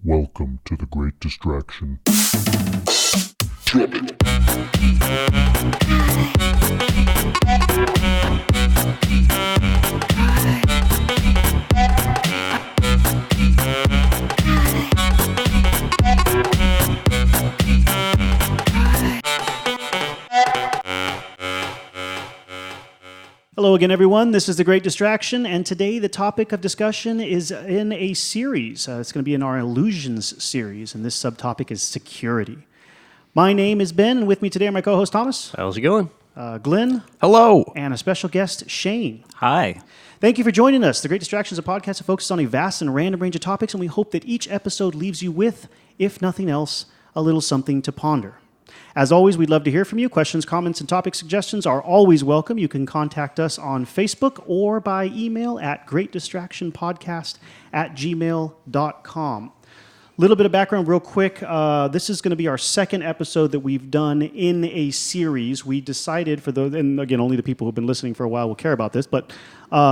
Welcome to the Great Distraction. Hello again, everyone. This is The Great Distraction, and today the topic of discussion is in a series. It's going to be in our Illusions series, and this subtopic is security. My name is Ben, and with me today are my co-host Thomas. How's it going? Glenn. Hello. And a special guest, Shane. Hi. Thank you for joining us. The Great Distraction is a podcast that focuses on a vast and random range of topics, and we hope that each episode leaves you with, if nothing else, a little something to ponder. As always, we'd love to hear from you. Questions, comments, and topic suggestions are always welcome. You can contact us on Facebook or by email at greatdistractionpodcast@gmail.com. Little bit of background real quick. This is going to be our second episode that we've done in a series. We decided, and again, only the people who've been listening for a while will care about this, but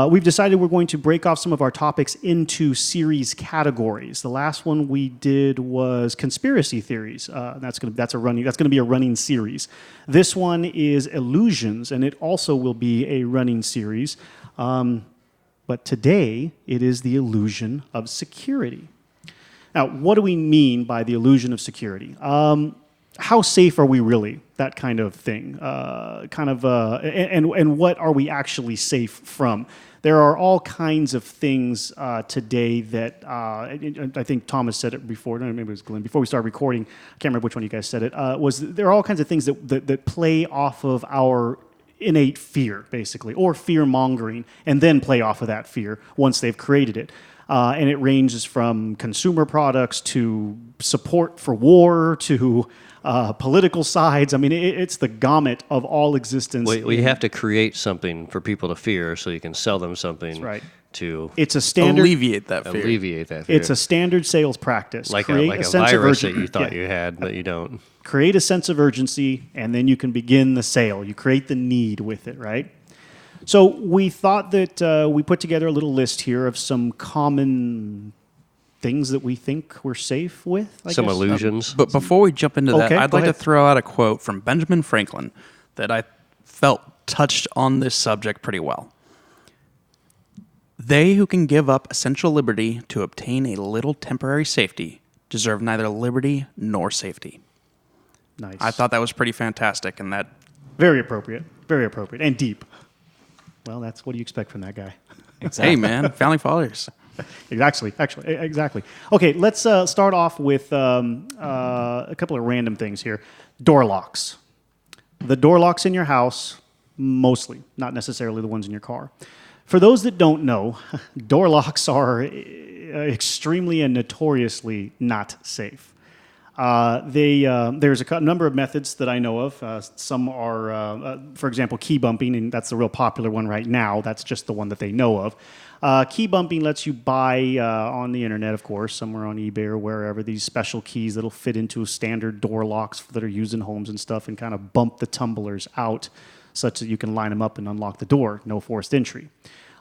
we've decided we're going to break off some of our topics into series categories. The last one we did was conspiracy theories. That's going to be a running series. This one is illusions, and it also will be a running series. But today, it is the illusion of security. Now, what do we mean by the illusion of security? How safe are we really? That kind of thing. And what are we actually safe from? There are all kinds of things today that I think Thomas said it before. No, maybe it was Glenn. Before we started recording, I can't remember which one of you guys said it. There are all kinds of things that play off of our innate fear, basically, or fear mongering, and then play off of that fear once they've created it. And it ranges from consumer products to support for war to political sides. I mean, it's the gamut of all existence. Well, you have to create something for people to fear so you can sell them something. That's right. To it's a standard alleviate that fear. It's a standard sales practice. Like a virus that you thought you had, but you don't. Create a sense of urgency, and then you can begin the sale. You create the need with it, right? So we thought that we put together a little list here of some common things that we think we're safe with. Some illusions. But before we jump into that, I'd like ahead. to throw out a quote from Benjamin Franklin that I felt touched on this subject pretty well. They who can give up essential liberty to obtain a little temporary safety deserve neither liberty nor safety. Nice. I thought that was pretty fantastic, and that very appropriate, and deep. Well, that's what do you expect from that guy? Exactly. Hey, man, founding fathers. Exactly. Okay, let's start off with a couple of random things here. Door locks. The door locks in your house, mostly, not necessarily the ones in your car. For those that don't know, door locks are extremely and notoriously not safe. There's a number of methods that I know of. Some are, for example, key bumping, and that's the real popular one right now. That's just the one that they know of. Key bumping lets you buy on the internet, of course, somewhere on eBay or wherever, these special keys that'll fit into standard door locks that are used in homes and stuff and kind of bump the tumblers out such that you can line them up and unlock the door. No forced entry.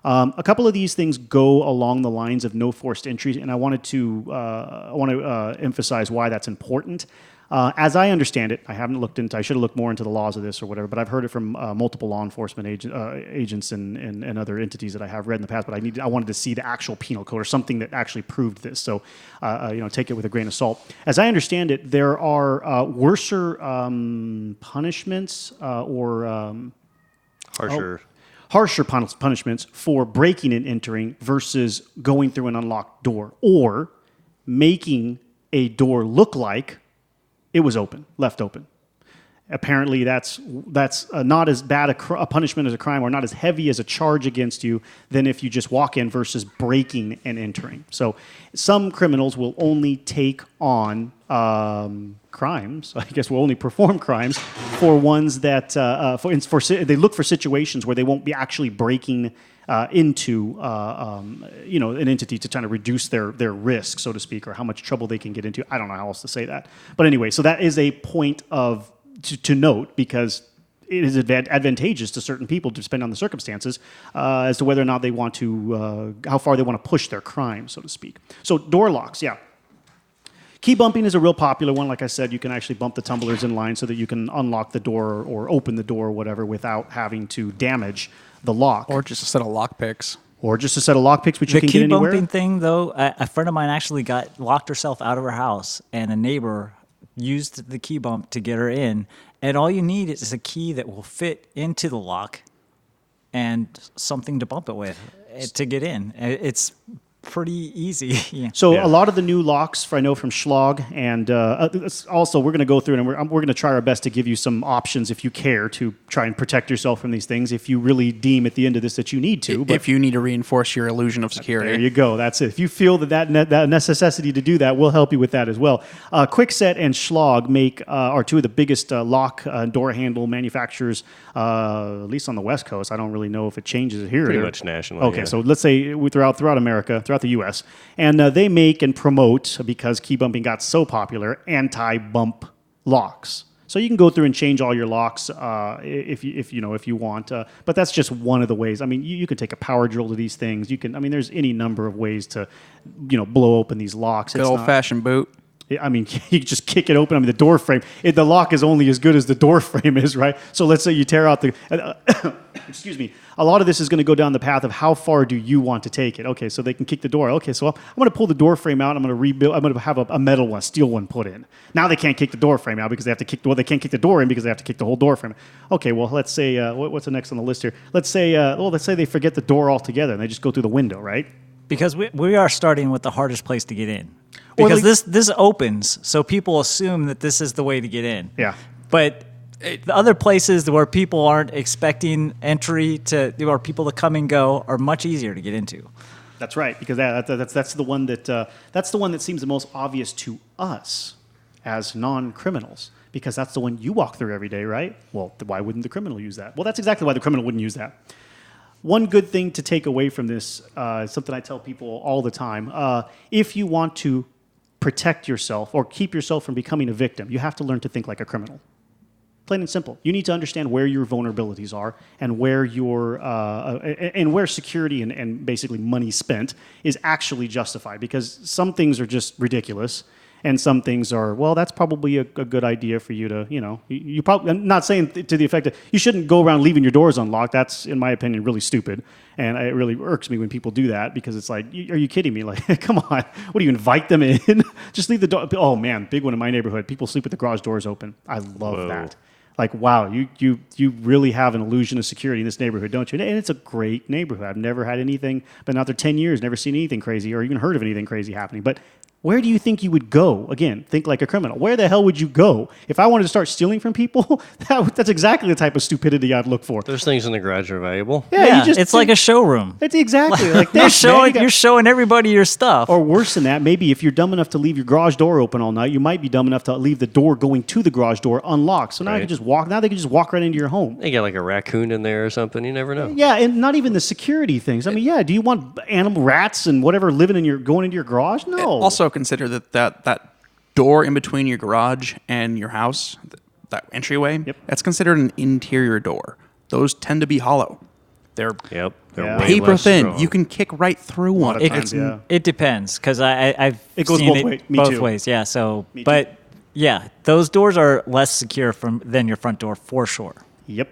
A couple of these things go along the lines of no forced entry, and I want to emphasize why that's important. As I understand it, I should have looked more into the laws of this or whatever, but I've heard it from multiple law enforcement agents and other entities that I have read in the past. But I wanted to see the actual penal code or something that actually proved this. So, take it with a grain of salt. As I understand it, there are worser punishments or harsher punishments for breaking and entering versus going through an unlocked door or making a door look like it was left open. Apparently, that's not as bad a punishment as a crime or not as heavy as a charge against you than if you just walk in versus breaking and entering. So some criminals will only take on crimes. I guess will only perform crimes for ones that they look for situations where they won't be actually breaking into an entity to try to reduce their risk, so to speak, or how much trouble they can get into. I don't know how else to say that. But anyway, so that is a point to note because it is advantageous to certain people, depending on the circumstances, as to whether or not they want to, how far they want to push their crime, so to speak. So door locks, yeah. Key bumping is a real popular one. Like I said, you can actually bump the tumblers in line so that you can unlock the door or open the door or whatever without having to damage the lock. Or just a set of lock picks. Or just a set of lock picks, which you The can key get anywhere. bumping thing, though, a friend of mine actually locked herself out of her house, and a neighbor used the key bump to get her in. And all you need is a key that will fit into the lock and something to bump it with to get in. It's pretty easy. Yeah. So a lot of the new locks, I know from Schlog, and also we're going to go through and we're going to try our best to give you some options if you care to try and protect yourself from these things. If you really deem at the end of this that you need to, but If you need to reinforce your illusion of security. there you go. That's it. If you feel that necessity to do that, we'll help you with that as well. Kwikset and Schlog are two of the biggest lock and door handle manufacturers, at least on the West Coast. I don't really know if it changes here. Pretty much nationally. Okay, yeah. so let's say throughout America, throughout the U.S., and they make and promote, because key bumping got so popular, anti-bump locks. So you can go through and change all your locks if you want. But that's just one of the ways. I mean, you can take a power drill to these things. You can. I mean, there's any number of ways to, blow open these locks. Good old-fashioned boot. I mean, you just kick it open. I mean, the door frame. The lock is only as good as the door frame is, right? So let's say you tear out the. Excuse me. A lot of this is going to go down the path of how far do you want to take it. Okay, so they can kick the door. Okay, so I'm going to pull the door frame out. I'm going to rebuild. I'm going to have a metal one, a steel one put in. Now they can't kick the door frame out because they have to kick. Well, they can't kick the door in because they have to kick the whole door frame. Okay, well, let's say what's the next on the list here? Let's say they forget the door altogether and they just go through the window, right? Because we are starting with the hardest place to get in. Or Because this opens, so people assume that this is the way to get in. Yeah. But the other places where people aren't expecting entry or people to come and go are much easier to get into. That's right, because that's the one that seems the most obvious to us as non-criminals, because that's the one you walk through every day, right? Well, why wouldn't the criminal use that? Well, that's exactly why the criminal wouldn't use that. One good thing to take away from this, something I tell people all the time, if you want to protect yourself or keep yourself from becoming a victim, you have to learn to think like a criminal. Plain and simple. You need to understand where your vulnerabilities are and where where security and basically money spent is actually justified. Because some things are just ridiculous, and some things are, well, that's probably a good idea for you to, you probably. I'm not saying to the effect that you shouldn't go around leaving your doors unlocked. That's, in my opinion, really stupid, and it really irks me when people do that, because it's like, are you kidding me? Like, come on, what do you invite them in? Just leave the door. Oh man, big one in my neighborhood. People sleep with the garage doors open. I love that. Like, wow, you really have an illusion of security in this neighborhood, don't you? And it's a great neighborhood. I've never had anything, been out there 10 years, never seen anything crazy or even heard of anything crazy happening. But where do you think you would go? Again, think like a criminal. Where the hell would you go? If I wanted to start stealing from people, that's exactly the type of stupidity I'd look for. Those things in the garage are valuable. Yeah, it's like a showroom. It's exactly like You're that. you're showing everybody your stuff. Or worse than that, maybe if you're dumb enough to leave your garage door open all night, you might be dumb enough to leave the door going to the garage door unlocked. So now Right. you can just walk. Now they can just walk right into your home. They got like a raccoon in there or something. You never know. Yeah, and not even the security things. I mean, yeah, do you want animal rats and whatever living going into your garage? No. Also consider that door in between your garage and your house, that entryway, that's considered an interior door. Those tend to be hollow. They're Yep. They're Yeah. way paper less thin. strong. You can kick right through one. of times, yeah. It depends, because I've It goes seen both ways. Me both too. ways. Yeah. So, Me too. but yeah, those doors are less secure than your front door for sure. Yep.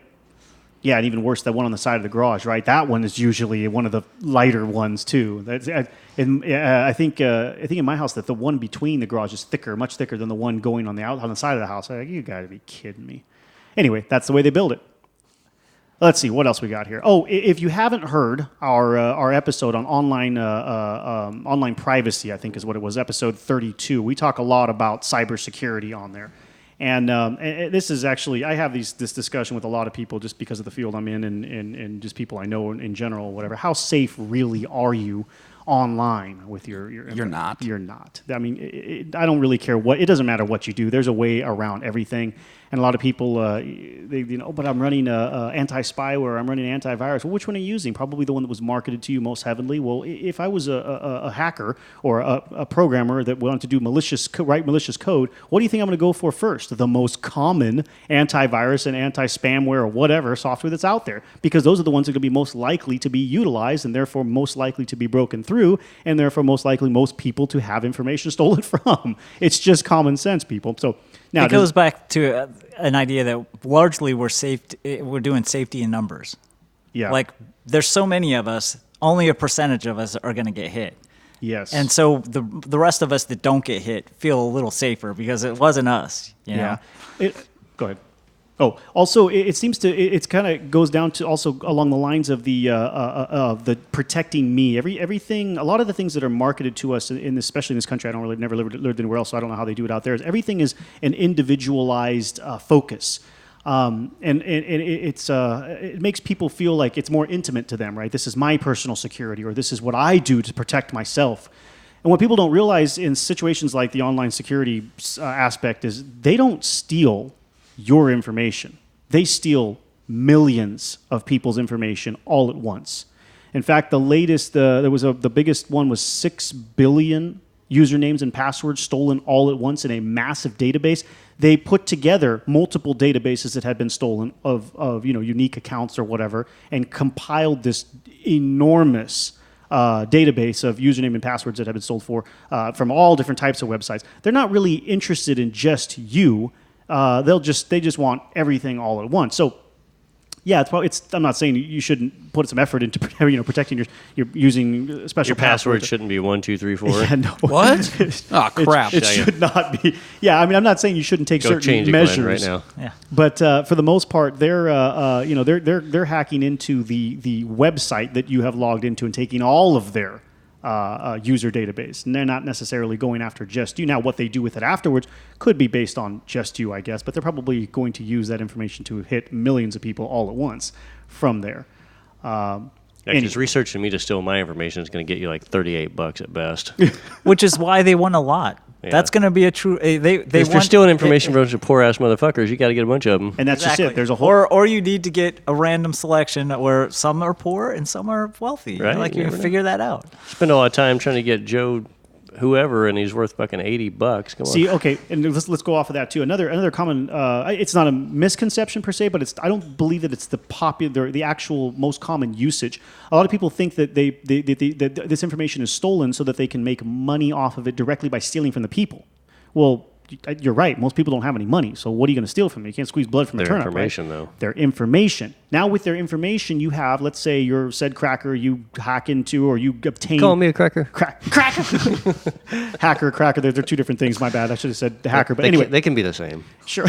Yeah, and even worse, that one on the side of the garage, right? That one is usually one of the lighter ones too. I think in my house that the one between the garage is thicker, much thicker than the one going on the side of the house. You got to be kidding me. Anyway, that's the way they build it. Let's see what else we got here. Oh, if you haven't heard our episode on online privacy, I think is what it was, episode 32. We talk a lot about cybersecurity on there. And this is actually, I have this discussion with a lot of people just because of the field I'm in and just people I know in general, whatever. How safe really are you online with your You're not. You're not. I mean, I don't really care it doesn't matter what you do. There's a way around everything. And a lot of people, but I'm running anti-spyware, I'm running antivirus. Well, which one are you using? Probably the one that was marketed to you most heavily. Well, if I was a hacker or a programmer that wanted to do write malicious code, what do you think I'm going to go for first? The most common antivirus and anti-spamware or whatever software that's out there, because those are the ones that are going to be most likely to be utilized and therefore most likely to be broken through. through, and therefore most likely most people to have information stolen from. It's just common sense, people. So now It goes back to an idea that largely we're doing safety in numbers. yeah, Like, there's so many of us, only a percentage of us are going to get hit. yes, And so the rest of us that don't get hit feel a little safer because it wasn't us. You know? Go ahead. Oh, also, it seems to it's kind of goes down to also along the lines of the protecting me. Everything, a lot of the things that are marketed to us especially in this country, I don't really never lived anywhere else, so I don't know how they do it out there. Everything is an individualized focus. And it makes people feel like it's more intimate to them, right? This is my personal security, or this is what I do to protect myself. And what people don't realize in situations like the online security aspect is they don't steal your information. They steal millions of people's information all at once. In fact, the latest, the biggest one was 6 billion usernames and passwords stolen all at once in a massive database. They put together multiple databases that had been stolen of unique accounts or whatever, and compiled this enormous database of username and passwords that have been stolen from all different types of websites. They're not really interested in just you. They just want everything all at once. So, yeah, I'm not saying you shouldn't put some effort into protecting your using special Your password passwords. shouldn't be 1, 2, 3, 4. Yeah, no. What? Oh, crap. It should not be. Yeah, I mean, I'm not saying you shouldn't take Go certain change it, measures Glenn, right now. Yeah. but for the most part, they're hacking into the website that you have logged into and taking all of their user database, and they're not necessarily going after just you. Now, what they do with it afterwards could be based on just you, I guess, but they're probably going to use that information to hit millions of people all at once from there. Because researching me to steal my information is going to get you like $38 at best. Which is why they want a lot. Yeah. That's going to be a true. If If you're stealing information from a bunch of poor ass motherfuckers, you got to get a bunch of them. And that's Exactly. just it. There's a whole. or you need to get a random selection where some are poor and some are wealthy. Right, Like you you never know. figure that out. Spend a lot of time trying to get Joe whoever, and he's worth fucking $80. Come on. See, okay, and let's go off of that too. Another common, it's not a misconception per se, but I don't believe that it's the actual most common usage. A lot of people think that that this information is stolen so that they can make money off of it directly by stealing from the people. Well, you're right. Most people don't have any money, so what are you going to steal from them? You can't squeeze blood from a Their turnip. information, right? though. Their information. Now, with their information, you have, let's say, your said cracker you hack into or you obtain. Call me a cracker. Cracker. Hacker, cracker. They're two different things. My bad. I should have said hacker. But anyway, They can be the same. sure.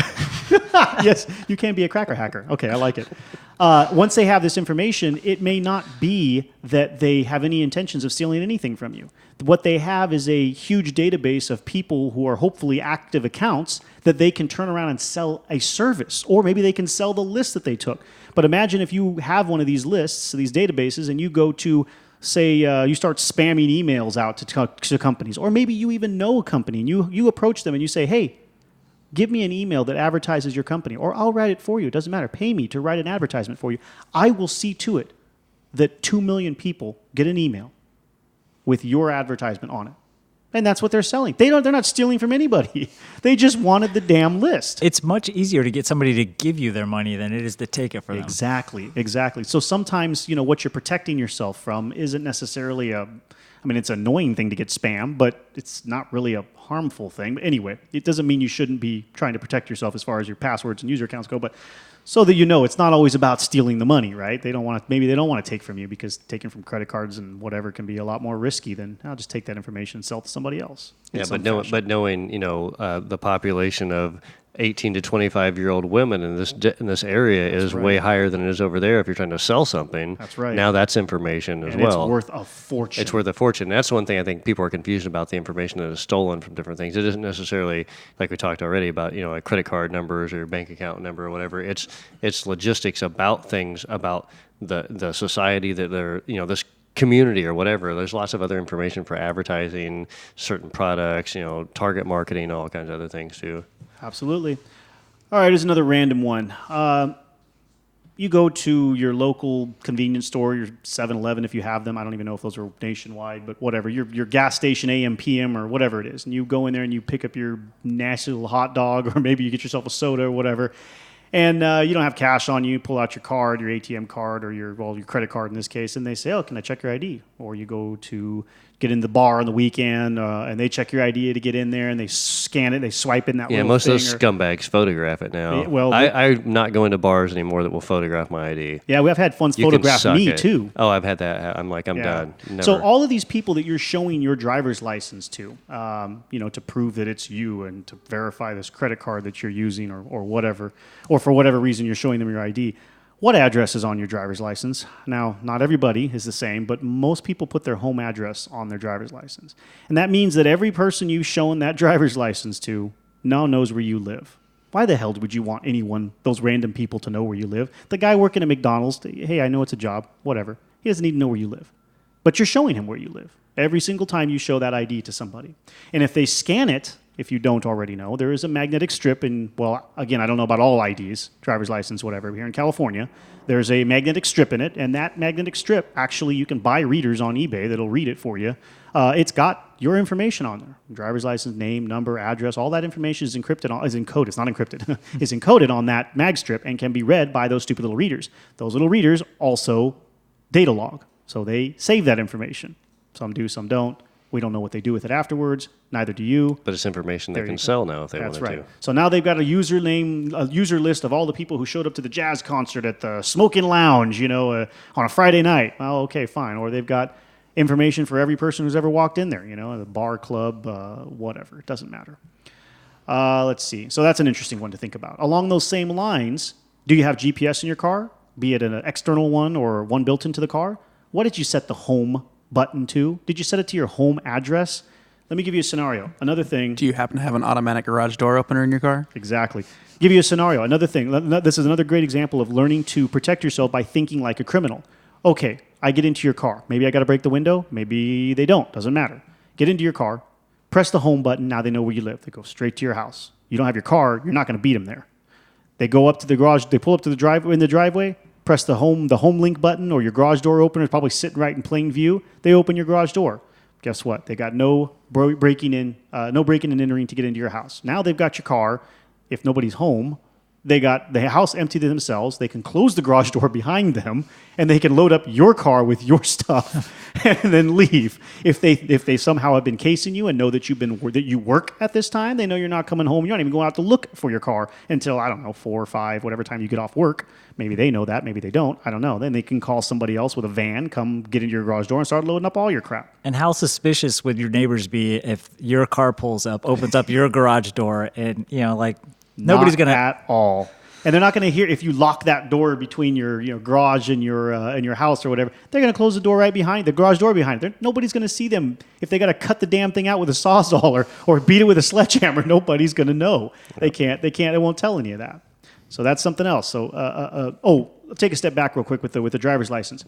Yes, you can be a cracker hacker. Okay, I like it. Once they have this information, it may not be that they have any intentions of stealing anything from you. What they have is a huge database of people who are hopefully active accounts that they can turn around and sell a service, or maybe they can sell the list that they took. But imagine if you have one of these lists, these databases, and you go to, say, you start spamming emails out to companies, or maybe you even know a company, and you approach them and you say, hey, give me an email that advertises your company, or I'll write it for you. It doesn't matter. Pay me to write an advertisement for you. I will see to it that 2 million people get an email with your advertisement on it. And that's what they're selling. They're not stealing from anybody. They just wanted the damn list. It's much easier to get somebody to give you their money than it is to take it from them. Exactly. So sometimes, what you're protecting yourself from isn't necessarily it's an annoying thing to get spam, but it's not really a harmful thing. But anyway, it doesn't mean you shouldn't be trying to protect yourself as far as your passwords and user accounts go, but so that it's not always about stealing the money, right? Maybe they don't want to take from you because taking from credit cards and whatever can be a lot more risky than I'll just take that information and sell it to somebody else. Yeah, but knowing the population of 18 to 25-year-old women in this area is way higher than it is over there. If you're trying to sell something, That's right. Now that's information as And well. it's worth a fortune. It's worth a fortune. That's one thing I think people are confused about, the information that is stolen from different things. It isn't necessarily, like we talked already about, like credit card numbers or your bank account number or whatever. It's logistics about things, about the society that they're, this community or whatever. There's lots of other information for advertising certain products, target marketing, all kinds of other things too. Absolutely. All right, here's another random one. You go to your local convenience store, your 7-Eleven if you have them. I don't even know if those are nationwide, but whatever. Your gas station, AM, PM, or whatever it is. And you go in there and you pick up your nasty little hot dog, or maybe you get yourself a soda or whatever. and you don't have cash on you, pull out your card, your ATM card, or your credit card in this case, and they say, "Oh, can I check your ID?" Or you go to get in the bar on the weekend, and they check your ID to get in there, and they scan it, they swipe in that. Yeah, little most thing of those scumbags photograph it now. Yeah, well, I'm not going to bars anymore that will photograph my ID. Yeah, we've had funds You can photograph suck me it. too. Oh, I've had that. I'm like, I'm Yeah. done. Never. So all of these people that you're showing your driver's license to, to prove that it's you and to verify this credit card that you're using or whatever, or for whatever reason you're showing them your ID. What address is on your driver's license? Now, not everybody is the same, but most people put their home address on their driver's license. And that means that every person you've shown that driver's license to now knows where you live. Why the hell would you want those random people to know where you live? The guy working at McDonald's, hey, I know it's a job, whatever. He doesn't need to know where you live. But you're showing him where you live every single time you show that ID to somebody. And if they scan it, if you don't already know, there is a magnetic strip again, I don't know about all IDs, driver's license, whatever, here in California. There's a magnetic strip in it, and that magnetic strip, actually, you can buy readers on eBay that'll read it for you. It's got your information on there. Driver's license, name, number, address, all that information is encoded. It's not encrypted. Is encoded on that mag strip and can be read by those stupid little readers. Those little readers also data log. So they save that information. Some do, some don't. We don't know what they do with it afterwards. Neither do you. But it's information they There can you go. sell now if they That's wanted right. to. So now they've got a user list of all the people who showed up to the jazz concert at the Smoking Lounge, on a Friday night. Oh, okay, fine. Or they've got information for every person who's ever walked in there, the bar, club, whatever. It doesn't matter. Let's see. So that's an interesting one to think about. Along those same lines, do you have GPS in your car, be it an external one or one built into the car? What did you set the home button to? Did you set it to your home address? Let me give you a scenario. Another thing. Do you happen to have an automatic garage door opener in your car? Exactly. Give you a scenario. Another thing. This is another great example of learning to protect yourself by thinking like a criminal. Okay, I get into your car. Maybe I got to break the window. Maybe they don't. Doesn't matter. Get into your car. Press the home button. Now they know where you live. They go straight to your house. You don't have your car. You're not going to beat them there. They go up to the garage. They pull up to the driveway. Press the home link button, or your garage door opener is probably sitting right in plain view. They open your garage door. Guess what? They got no breaking and entering to get into your house. Now they've got your car. If nobody's home, they got the house empty to themselves. They can close the garage door behind them, and they can load up your car with your stuff and then leave. If they somehow have been casing you and know that you work at this time, they know you're not coming home. You're not even going out to look for your car until, I don't know, 4 or 5, whatever time you get off work. Maybe they know that. Maybe they don't. I don't know. Then they can call somebody else with a van, come get into your garage door and start loading up all your crap. And how suspicious would your neighbors be if your car pulls up, opens up your garage door, and nobody's Not gonna at all. And they're not going to hear if you lock that door between your garage and your house or whatever. They're going to close the door right behind the garage door behind it. Nobody's going to see them if they got to cut the damn thing out with a sawzall or beat it with a sledgehammer. Nobody's going to know. They can't. They won't tell any of that. So that's something else. So take a step back real quick with the driver's license.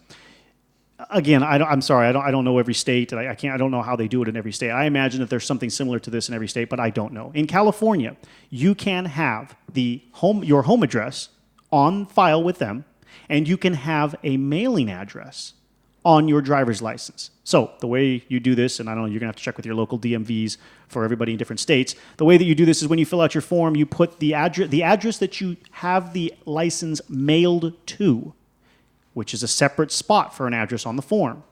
Again, I'm sorry. I don't know every state. I don't know how they do it in every state. I imagine that there's something similar to this in every state, but I don't know. In California, you can have your home address on file with them, and you can have a mailing address on your driver's license. So the way you do this, and I don't know, you're gonna have to check with your local DMVs for everybody in different states. The way that you do this is when you fill out your form, you put the address that you have the license mailed to, which is a separate spot for an address on the form.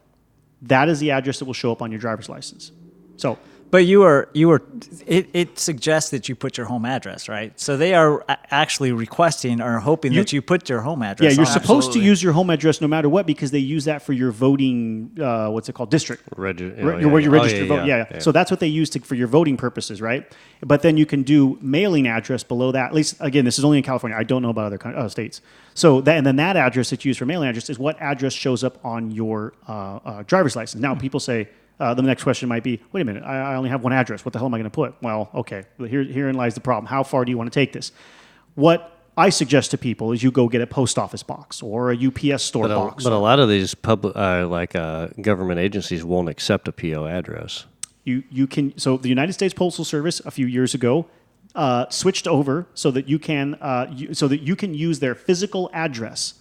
That is the address that will show up on your driver's license. So, but it suggests that you put your home address, right? So they are actually requesting or hoping that you put your home address. yeah, you're on. supposed to use your home address no matter what, because they use that for your voting, what's it called, district. Where You register to vote. Yeah. So that's what they use for your voting purposes, right? But then you can do mailing address below that. At least, again, this is only in California. I don't know about other states. So and then that address that you use for mailing address is what address shows up on your driver's license. Now, people say, the next question might be, wait a minute, I only have one address. What the hell am I going to put? Well, okay, herein lies the problem. How far do you want to take this? What I suggest to people is you go get a post office box or a UPS store box. But a lot of these government agencies won't accept a PO address. You can. So the United States Postal Service a few years ago switched over so that you can use their physical address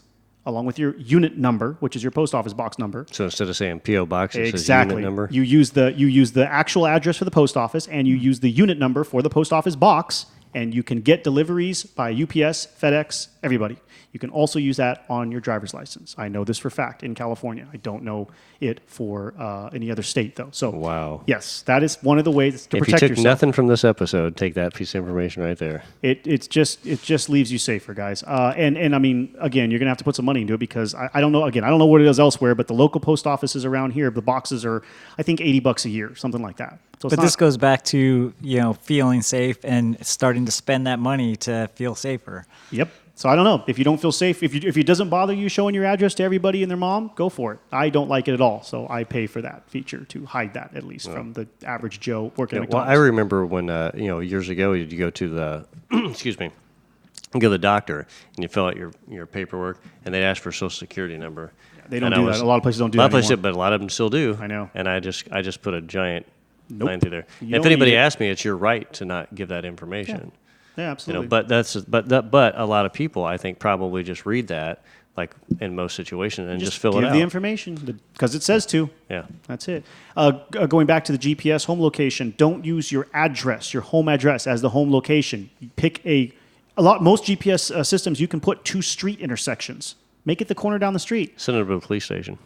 along with your unit number, which is your post office box number. So instead of saying PO box, it says Exactly. unit number. You use the actual address for the post office, and you use the unit number for the post office box, and you can get deliveries by UPS, FedEx, everybody. You can also use that on your driver's license. I know this for a fact in California. I don't know it for any other state, though. So, Wow. yes, that is one of the ways to If you protect took yourself. nothing from this episode, take that piece of information right there. It just leaves you safer, guys. And I mean, again, you're gonna have to put some money into it because I don't know. Again, I don't know what it is elsewhere, but the local post offices around here, the boxes are, I think, $80 a year, something like that. So it's But this not- goes back to, feeling safe and starting to spend that money to feel safer. Yep. So I don't know if you don't feel safe. If it doesn't bother you showing your address to everybody and their mom, go for it. I don't like it at all, so I pay for that feature to hide that at least from the average Joe working at Well, McDonald's. I remember when years ago you go to the excuse me, you go to the doctor and you fill out your paperwork and they ask for a social security number. They don't And do I that. A lot of places don't do a lot that of places, anymore. but a lot of them still do. I know. And I just put a giant Nope. line through there. You If don't anybody need it. asks me, it's your right to not give that information. Yeah, absolutely. But but a lot of people I think probably just read that like in most situations and just fill give it out. the information because it says to. Yeah. That's it. Going back to the GPS home location, don't use your address, your home address, as the home location. You pick most GPS systems, you can put 2 street intersections. Make it the corner down the street. Send it to a police station.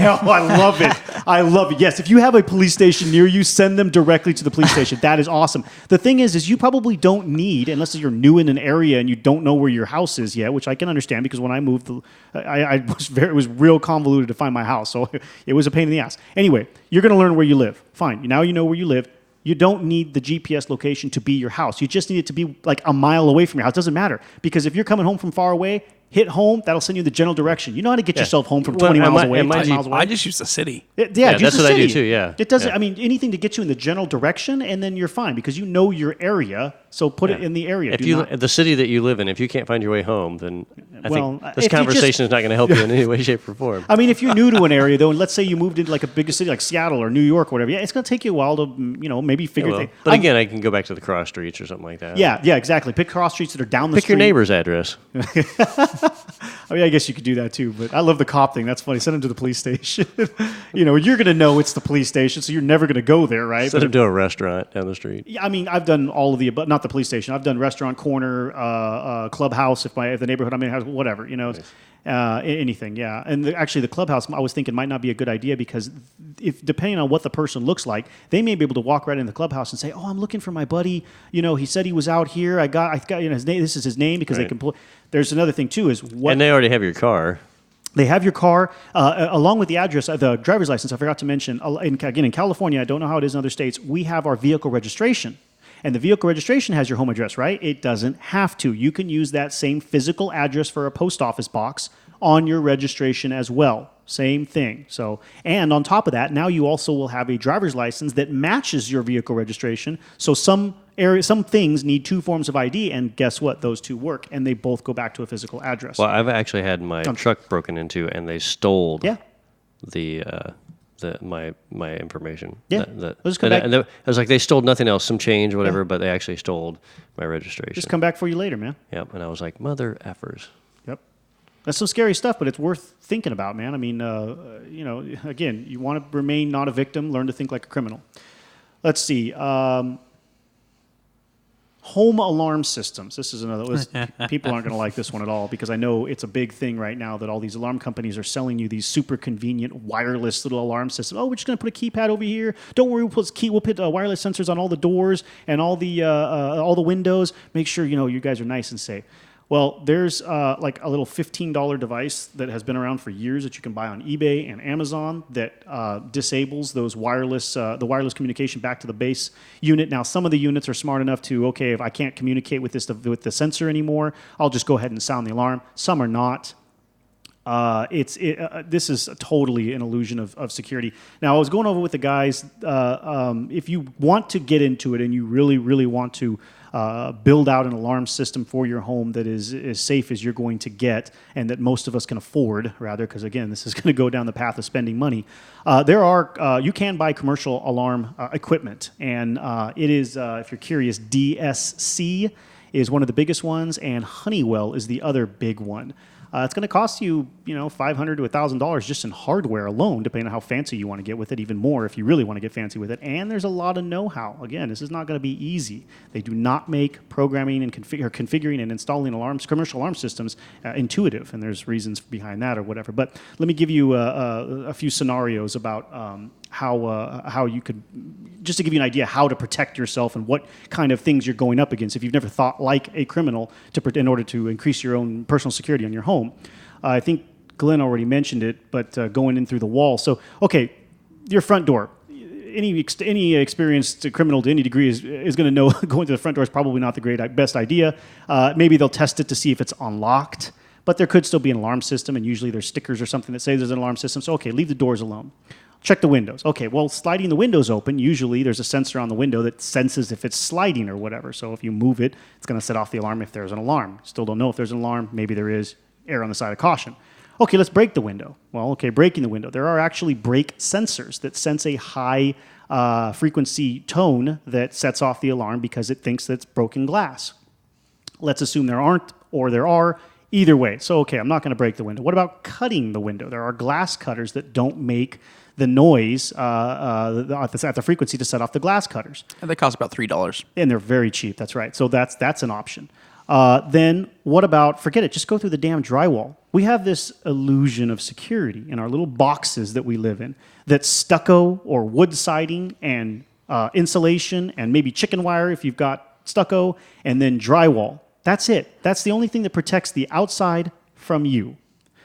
Oh, I love it. I love it. Yes, if you have a police station near you, send them directly to the police station. That is awesome. The thing is you probably don't need, unless you're new in an area and you don't know where your house is yet, which I can understand because when I moved, it was real convoluted to find my house, so it was a pain in the ass. Anyway, you're going to learn where you live. Fine. Now you know where you live. You don't need the GPS location to be your house. You just need it to be like a mile away from your house. It doesn't matter because if you're coming home from far away, hit home. That'll send you the general direction. You know how to get yourself home from 20 miles away, 5 miles away. I just use the city. Yeah, Yeah, just that's the what I do city. too, yeah. It doesn't. Yeah. I mean, anything to get you in the general direction, and then you're fine because you know your area. So put it in the area. If Do you not- the city that you live in, if you can't find your way home, then I Well, think if this you conversation just- is not going to help you in any way, shape, or form. I mean, if you're new to an area, though, and let's say you moved into like a bigger city like Seattle or New York or whatever, yeah, it's going to take you a while to, maybe figure Well, things. but again, I can go back to the cross streets or something like that. Yeah, exactly. Pick cross streets that are down the Pick street. your neighbor's address. I mean, I guess you could do that too, but I love the cop thing. That's funny. Send them to the police station. You're going to know it's the police station, so you're never going to go there, right? Send But them to a restaurant down the street. yeah, I mean, I've done all of the above, not the police station. I've done restaurant, corner, clubhouse, if the neighborhood I'm in has whatever, anything, yeah. And actually, the clubhouse, I was thinking might not be a good idea because if depending on what the person looks like, they may be able to walk right in the clubhouse and say, "Oh, I'm looking for my buddy. He said he was out here. I got his name. This is his name because they Right. can pull." There's another thing too is what And they already have your car. they have your car along with the address, the driver's license. I forgot to mention. Again, in California, I don't know how it is in other states. We have our vehicle registration, and the vehicle registration has your home address, right? It doesn't have to. You can use that same physical address for a post office box on your registration as well. Same thing. So, and on top of that, now you also will have a driver's license that matches your vehicle registration. So some things need 2 forms of ID, and guess what? Those 2 work, and they both go back to a physical address. Well, I've actually had my truck broken into, and they stole Yeah. my information. Yeah. Let's come and back- and it was like they stole nothing else, some change, whatever, but they actually stole my registration. Just come back for you later, man. Yep. And I was like, mother effers. Yep. That's some scary stuff, but it's worth thinking about, man. I mean, again, you want to remain not a victim, learn to think like a criminal. Let's see. Home alarm systems. This is another. People aren't going to like this one at all because I know it's a big thing right now that all these alarm companies are selling you these super convenient wireless little alarm systems. Oh, we're just going to put a keypad over here. Don't worry, we'll put wireless sensors on all the doors and all the windows. Make sure you guys are nice and safe. Well, there's like a little $15 device that has been around for years that you can buy on eBay and Amazon that disables those the wireless communication back to the base unit. Now, some of the units are smart enough to, okay, if I can't communicate with the sensor anymore, I'll just go ahead and sound the alarm. Some are not. This is totally an illusion of security. Now, I was going over with the guys. If you want to get into it and you really, really want to build out an alarm system for your home that is as safe as you're going to get and that most of us can afford, rather, because again, this is going to go down the path of spending money. You can buy commercial alarm equipment, and it is, if you're curious, DSC is one of the biggest ones, and Honeywell is the other big one. It's going to cost you, $500 to $1,000 just in hardware alone, depending on how fancy you want to get with it, even more if you really want to get fancy with it. And there's a lot of know-how. Again, this is not going to be easy. They do not make programming and configuring and installing commercial alarm systems intuitive, and there's reasons behind that or whatever. But let me give you a few scenarios about how you could, just to give you an idea how to protect yourself and what kind of things you're going up against if you've never thought like a criminal in order to increase your own personal security on your home. I think Glenn already mentioned it, but going in through the wall. So, okay, your front door. Any experienced criminal to any degree is going to know going to the front door is probably not the best idea. Maybe they'll test it to see if it's unlocked, but there could still be an alarm system, and usually there's stickers or something that say there's an alarm system. So, okay, leave the doors alone. Check the windows. Okay, well, sliding the windows open, usually there's a sensor on the window that senses if it's sliding or whatever. So if you move it, it's going to set off the alarm if there's an alarm. Still don't know if there's an alarm. Maybe there is. Err on the side of caution. Okay, let's break the window. Well, okay, breaking the window. There are actually break sensors that sense a high frequency tone that sets off the alarm because it thinks that it's broken glass. Let's assume there aren't or there are. Either way. So, okay, I'm not going to break the window. What about cutting the window? There are glass cutters that don't make the noise at the frequency to set off the glass cutters. And they cost about $3. And they're very cheap, that's right. So that's an option. Then what about, forget it, just go through the damn drywall. We have this illusion of security in our little boxes that we live in, that stucco or wood siding and insulation and maybe chicken wire if you've got stucco, and then drywall. That's it. That's the only thing that protects the outside from you.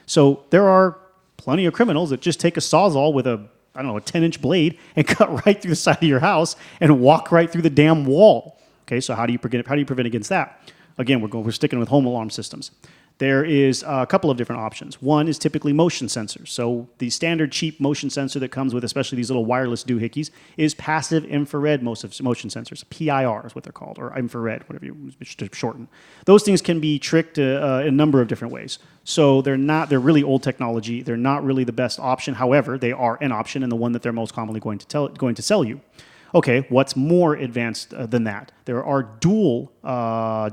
So there are plenty of criminals that just take a Sawzall with a 10-inch blade and cut right through the side of your house and walk right through the damn wall. Okay, so how do you prevent against that? Again, we're sticking with home alarm systems. There is a couple of different options. One is typically motion sensors. So the standard cheap motion sensor that comes with especially these little wireless doohickeys is passive infrared motion sensors. PIR is what they're called, or infrared, whatever you to shorten. Those things can be tricked in a number of different ways. So they're really old technology. They're not really the best option. However, they are an option and the one that they're most commonly going to sell you. Okay, what's more advanced than that? There are dual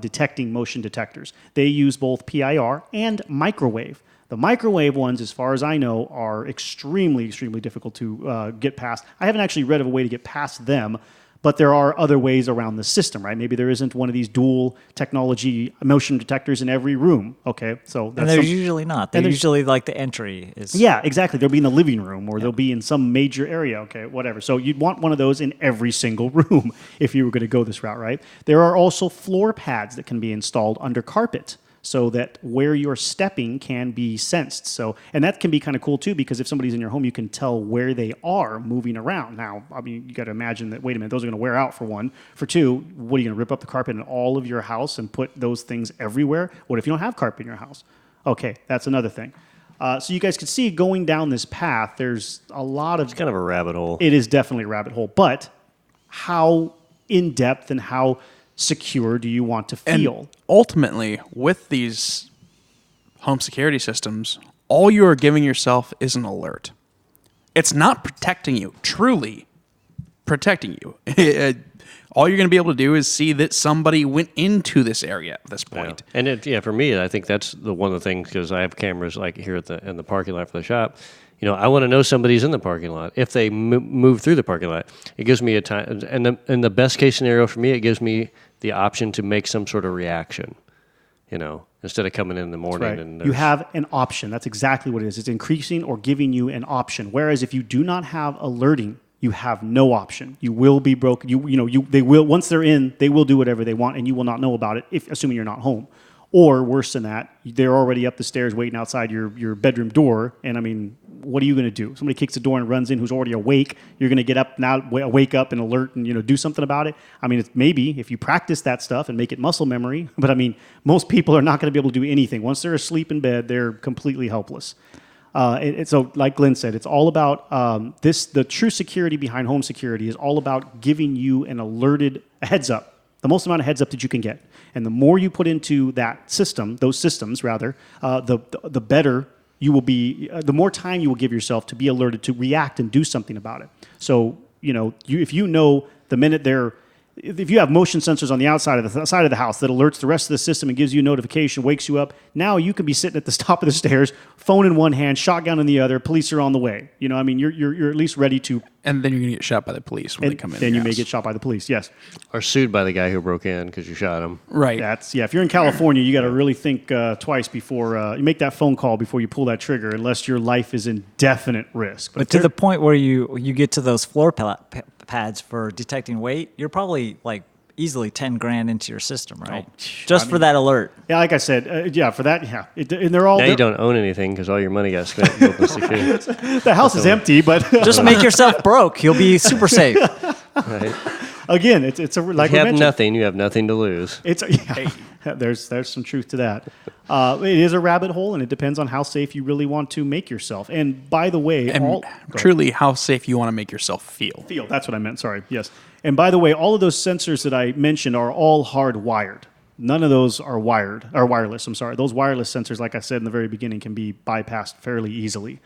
detecting motion detectors. They use both PIR and microwave. The microwave ones, as far as I know, are extremely, extremely difficult to get past. I haven't actually read of a way to get past them, but there are other ways around the system, right? Maybe there isn't one of these dual technology motion detectors in every room. Okay, so that's and there's usually not. They're usually like the entry is. Yeah, exactly. They'll be in the living room or they'll be in some major area. Okay, whatever. So you'd want one of those in every single room if you were going to go this route, right? There are also floor pads that can be installed under carpet, so that where you're stepping can be sensed. So, and that can be kind of cool too, because if somebody's in your home, you can tell where they are moving around. Now, I mean, you got to imagine that, wait a minute, those are going to wear out for one. For two, what are you going to rip up the carpet in all of your house and put those things everywhere? What if you don't have carpet in your house? Okay, that's another thing. So you guys can see going down this path, there's a lot of... It's kind of a rabbit hole. It is definitely a rabbit hole, but how in-depth and how secure do you want to feel? And ultimately, with these home security systems, all you are giving yourself is an alert. It's not protecting you, truly protecting you. All you're going to be able to do is see that somebody went into this area at this point. Yeah. And for me, I think that's one of the things, because I have cameras like here in the parking lot for the shop. I want to know somebody's in the parking lot. If they move through the parking lot, it gives me a time. And in the best case scenario for me, it gives me the option to make some sort of reaction. Instead of coming in the morning. Right. And you have an option. That's exactly what it is. It's increasing or giving you an option. Whereas if you do not have alerting, you have no option. You will be broken. They will, once they're in, they will do whatever they want, and you will not know about it, assuming you're not home. Or worse than that, they're already up the stairs waiting outside your bedroom door. And I mean, what are you going to do? Somebody kicks the door and runs in who's already awake. You're going to get up now, wake up and alert and do something about it. I mean, it's maybe if you practice that stuff and make it muscle memory. But I mean, most people are not going to be able to do anything. Once they're asleep in bed, they're completely helpless. So, like Glenn said, it's all about the true security behind home security is all about giving you a heads up. The most amount of heads up that you can get. And the more you put into that system, those systems rather, the better you will be, the more time you will give yourself to be alerted, to react and do something about it. So, if you know the minute they're if you have motion sensors on the outside of the side of the house that alerts the rest of the system and gives you a notification, wakes you up, now you could be sitting at the top of the stairs, phone in one hand, shotgun in the other, police are on the way. You know, I mean, you're at least ready to. And then you're going to get shot by the police when they come in. Then your you may house. get shot by the police, yes. Or sued by the guy who broke in because you shot him. Right. If you're in California, you got to really think twice before you make that phone call before you pull that trigger, unless your life is in definite risk. But to the point where you get to those floor pads for detecting weight, you're probably like easily 10 grand into your system, right? Just for that alert. Yeah, like I said, for that, yeah. And they're all Now you don't own anything because all your money got spent building security. the house is empty, but Just make yourself broke. You'll be super safe. Right? again, it's a like If we you have mentioned, nothing, you have nothing to lose. There's some truth to that. It is a rabbit hole, and it depends on how safe you really want to make yourself. And by the way, And truly, how safe you want to make yourself feel. that's what I meant. Sorry. Yes. And by the way, all of those sensors that I mentioned are all hardwired. None of those are wireless. I'm sorry. Those wireless sensors, like I said in the very beginning, can be bypassed fairly easily,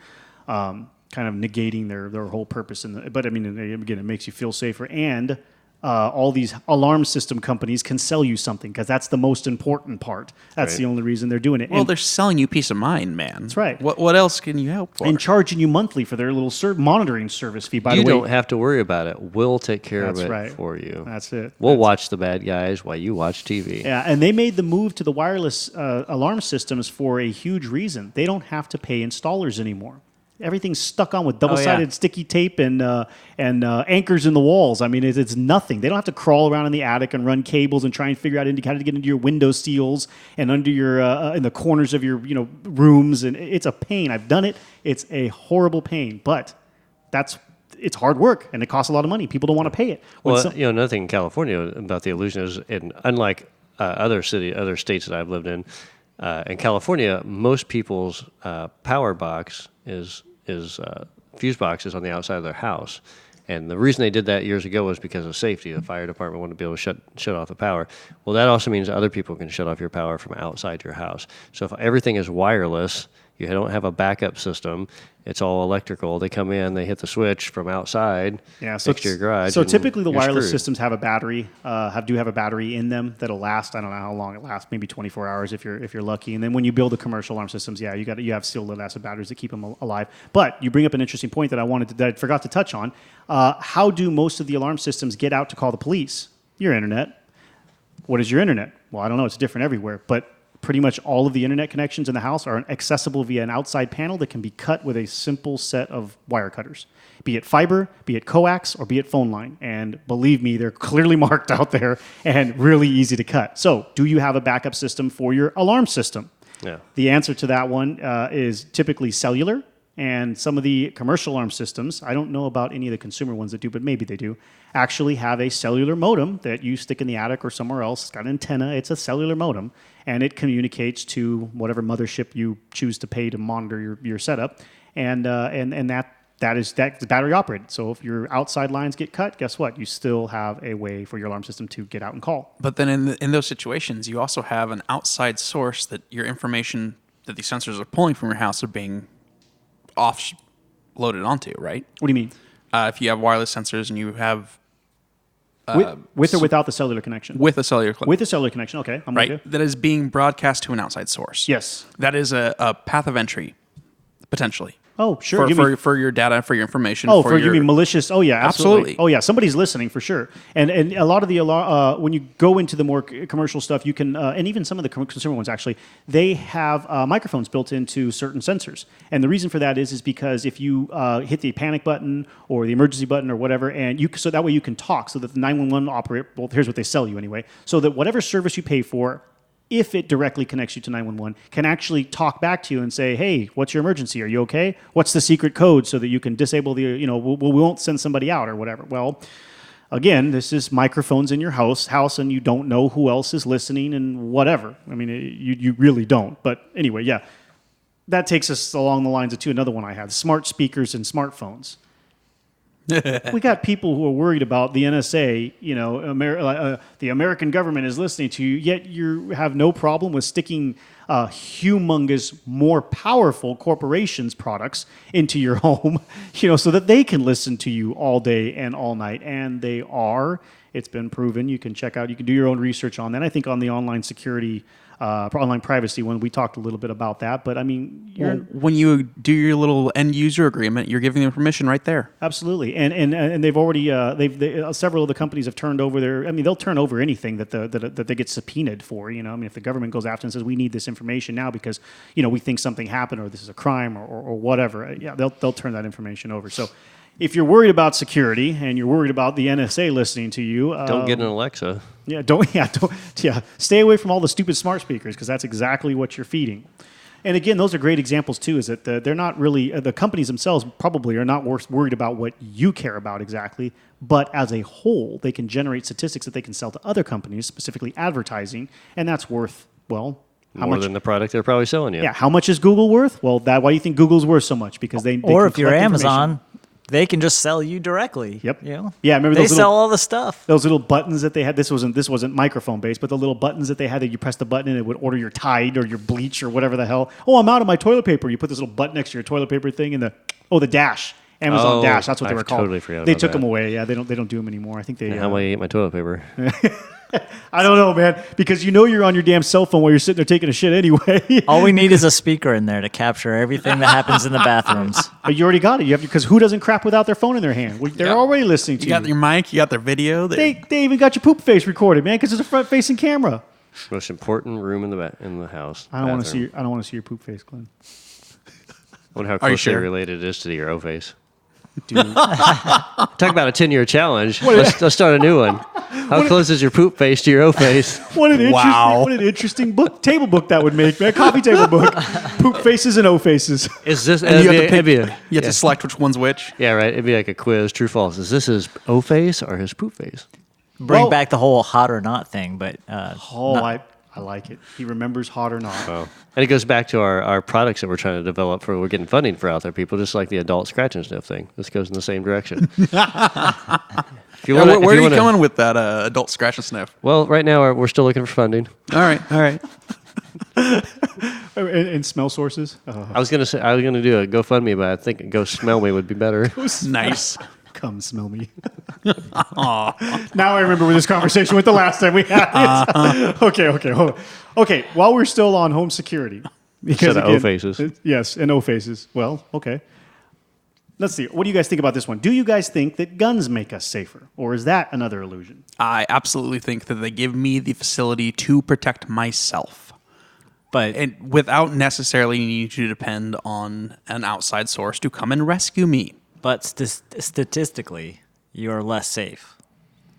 kind of negating their whole purpose. But I mean, again, it makes you feel safer. And all these alarm system companies can sell you something because that's the most important part. That's Right. the only reason they're doing it. Well, And- they're selling you peace of mind, man. That's right. What else can you help for? and charging you monthly for their little monitoring service fee. By You the way, don't have to worry about it. We'll take care of That's it right. for you. That's it. We'll watch the bad guys while you watch TV. Yeah, and they made the move to the wireless alarm systems for a huge reason. They don't have to pay installers anymore. Everything's stuck on with double-sided sticky tape and anchors in the walls. I mean, it's nothing. They don't have to crawl around in the attic and run cables and try and figure out how to get into your window seals and under your in the corners of your rooms. And it's a pain. I've done it. It's a horrible pain, but it's hard work and it costs a lot of money. People don't want to pay it. Well, another thing in California about the illusion is, unlike other states that I've lived in California, most people's power box is fuse boxes on the outside of their house. And the reason they did that years ago was because of safety. The fire department wanted to be able to shut off the power. Well, that also means other people can shut off your power from outside your house. So if everything is wireless, you don't have a backup system. It's all electrical. They come in, they hit the switch from outside next to your garage. So and typically the you're wireless screwed. systems have a battery, do have a battery in them that'll last. I don't know how long it lasts, maybe 24 hours if you're lucky. And then when you build the commercial alarm systems, you have still lead acid batteries that keep them alive. But you bring up an interesting point that I forgot to touch on. How do most of the alarm systems get out to call the police? Your internet. What is your internet? Well, I don't know. It's different everywhere, but pretty much all of the internet connections in the house are accessible via an outside panel that can be cut with a simple set of wire cutters, be it fiber, be it coax, or be it phone line. And believe me, they're clearly marked out there and really easy to cut. So do you have a backup system for your alarm system? Yeah. The answer to that one is typically cellular. And some of the commercial alarm systems, I don't know about any of the consumer ones that do, but maybe they do, actually have a cellular modem that you stick in the attic or somewhere else. It's got an antenna. It's a cellular modem. And it communicates to whatever mothership you choose to pay to monitor your setup. And that's battery operated. So if your outside lines get cut, guess what? You still have a way for your alarm system to get out and call. But then in those situations, you also have an outside source that your information that these sensors are pulling from your house are being loaded onto, right? What do you mean? If you have wireless sensors and you have With or without the cellular connection? with a cellular clip, With the cellular connection, okay. I'm with right, you. that is being broadcast to an outside source. Yes. That is a path of entry, potentially. Oh, sure. For your data, for your information. Oh, you mean malicious? Oh, yeah, absolutely. Absolutely. Oh, yeah, somebody's listening for sure. And a lot of the when you go into the more commercial stuff, you can, and even some of the consumer ones actually, they have microphones built into certain sensors. And the reason for that is because if you hit the panic button or the emergency button or whatever, so that way you can talk, so that the 911 operator. Well, here's what they sell you anyway, so that whatever service you pay for, if it directly connects you to 911, can actually talk back to you and say, hey, what's your emergency? Are you okay? What's the secret code so that you can disable the, we won't send somebody out or whatever. Well, again, this is microphones in your house, and you don't know who else is listening and whatever. I mean, you really don't. But anyway, yeah, that takes us along the lines of another one I had, smart speakers and smartphones. We got people who are worried about the NSA, the American government is listening to you, yet you have no problem with sticking humongous, more powerful corporations' products into your home, so that they can listen to you all day and all night. And they are. It's been proven. You can check out. You can do your own research on that. I think on the online security, online privacy one, we talked a little bit about that. But I mean, When you do your little end user agreement, you're giving them permission right there. absolutely, and they've already several of the companies have turned over their. I mean, they'll turn over anything that they get subpoenaed for. I mean, if the government goes after and says we need this information now because we think something happened or this is a crime or whatever, yeah, they'll turn that information over. So. If you're worried about security and you're worried about the NSA listening to you, Don't get an Alexa. don't stay away from all the stupid smart speakers because that's exactly what you're feeding. And again, those are great examples too. Is that they're not really the companies themselves probably are not worried about what you care about exactly, but as a whole, they can generate statistics that they can sell to other companies, specifically advertising, and that's worth how More much? than the product they're probably selling you. Yeah, how much is Google worth? Well, why do you think Google's worth so much? Because they Or can if you're collect Amazon, information. they can just sell you directly. Yep. Yeah, remember they those sell little- all the stuff. Those little buttons that they had. This wasn't microphone based, but the little buttons that they had that you press the button and it would order your Tide or your bleach or whatever the hell. Oh, I'm out of my toilet paper. You put this little button next to your toilet paper thing and the Dash. Amazon Oh, Dash. That's what they I were called. totally forgot They about took that. them away. Yeah, they don't do them anymore. I think they. How am I eat my toilet paper? I don't know, man, because you're on your damn cell phone while you're sitting there taking a shit anyway. All we need is a speaker in there to capture everything that happens in the bathrooms. But you already got it. You have because who doesn't crap without their phone in their hand? They're Yeah. already listening to You got your mic, you got their video. They even got your poop face recorded, man, because it's a front-facing camera. Most important room in the house. I don't want to bathroom. see. I don't want to see your poop face, Glenn. I wonder how Are you closely sure? related it is to your O face. Dude. Talk about a 10-year challenge. Let's start a new one. How close is your poop face to your O face? What an interesting, Wow. what an interesting table book that would make, man. Coffee table book. Poop faces and O faces. Is this? And you have, to it'd be pick, you have to select which one's which. yeah, right. It'd be like a quiz, true, false. Is this his O face or his poop face? Bring Well- back the whole hot or not thing, but Oh, I like it. He remembers hot or not. Oh. And it goes back to our products that we're trying to develop we're getting funding for out there, people, just like the adult scratch and sniff thing. This goes in the same direction. If you Yeah, wanna- where if are you wanna- coming with that adult scratch and sniff? Well, right now we're still looking for funding. All right. And smell sources. I was gonna do a GoFundMe, but I think Go Smell Me would be better. Nice. Come smell me. Now I remember where this conversation went the last time we had it. Okay, hold on. Okay, while we're still on home security. Because Instead of O faces. Yes, and O faces. Well, okay. Let's see. What do you guys think about this one? Do you guys think that guns make us safer? Or is that another illusion? I absolutely think that they give me the facility to protect myself. but And without necessarily needing to depend on an outside source to come and rescue me. but statistically, you're less safe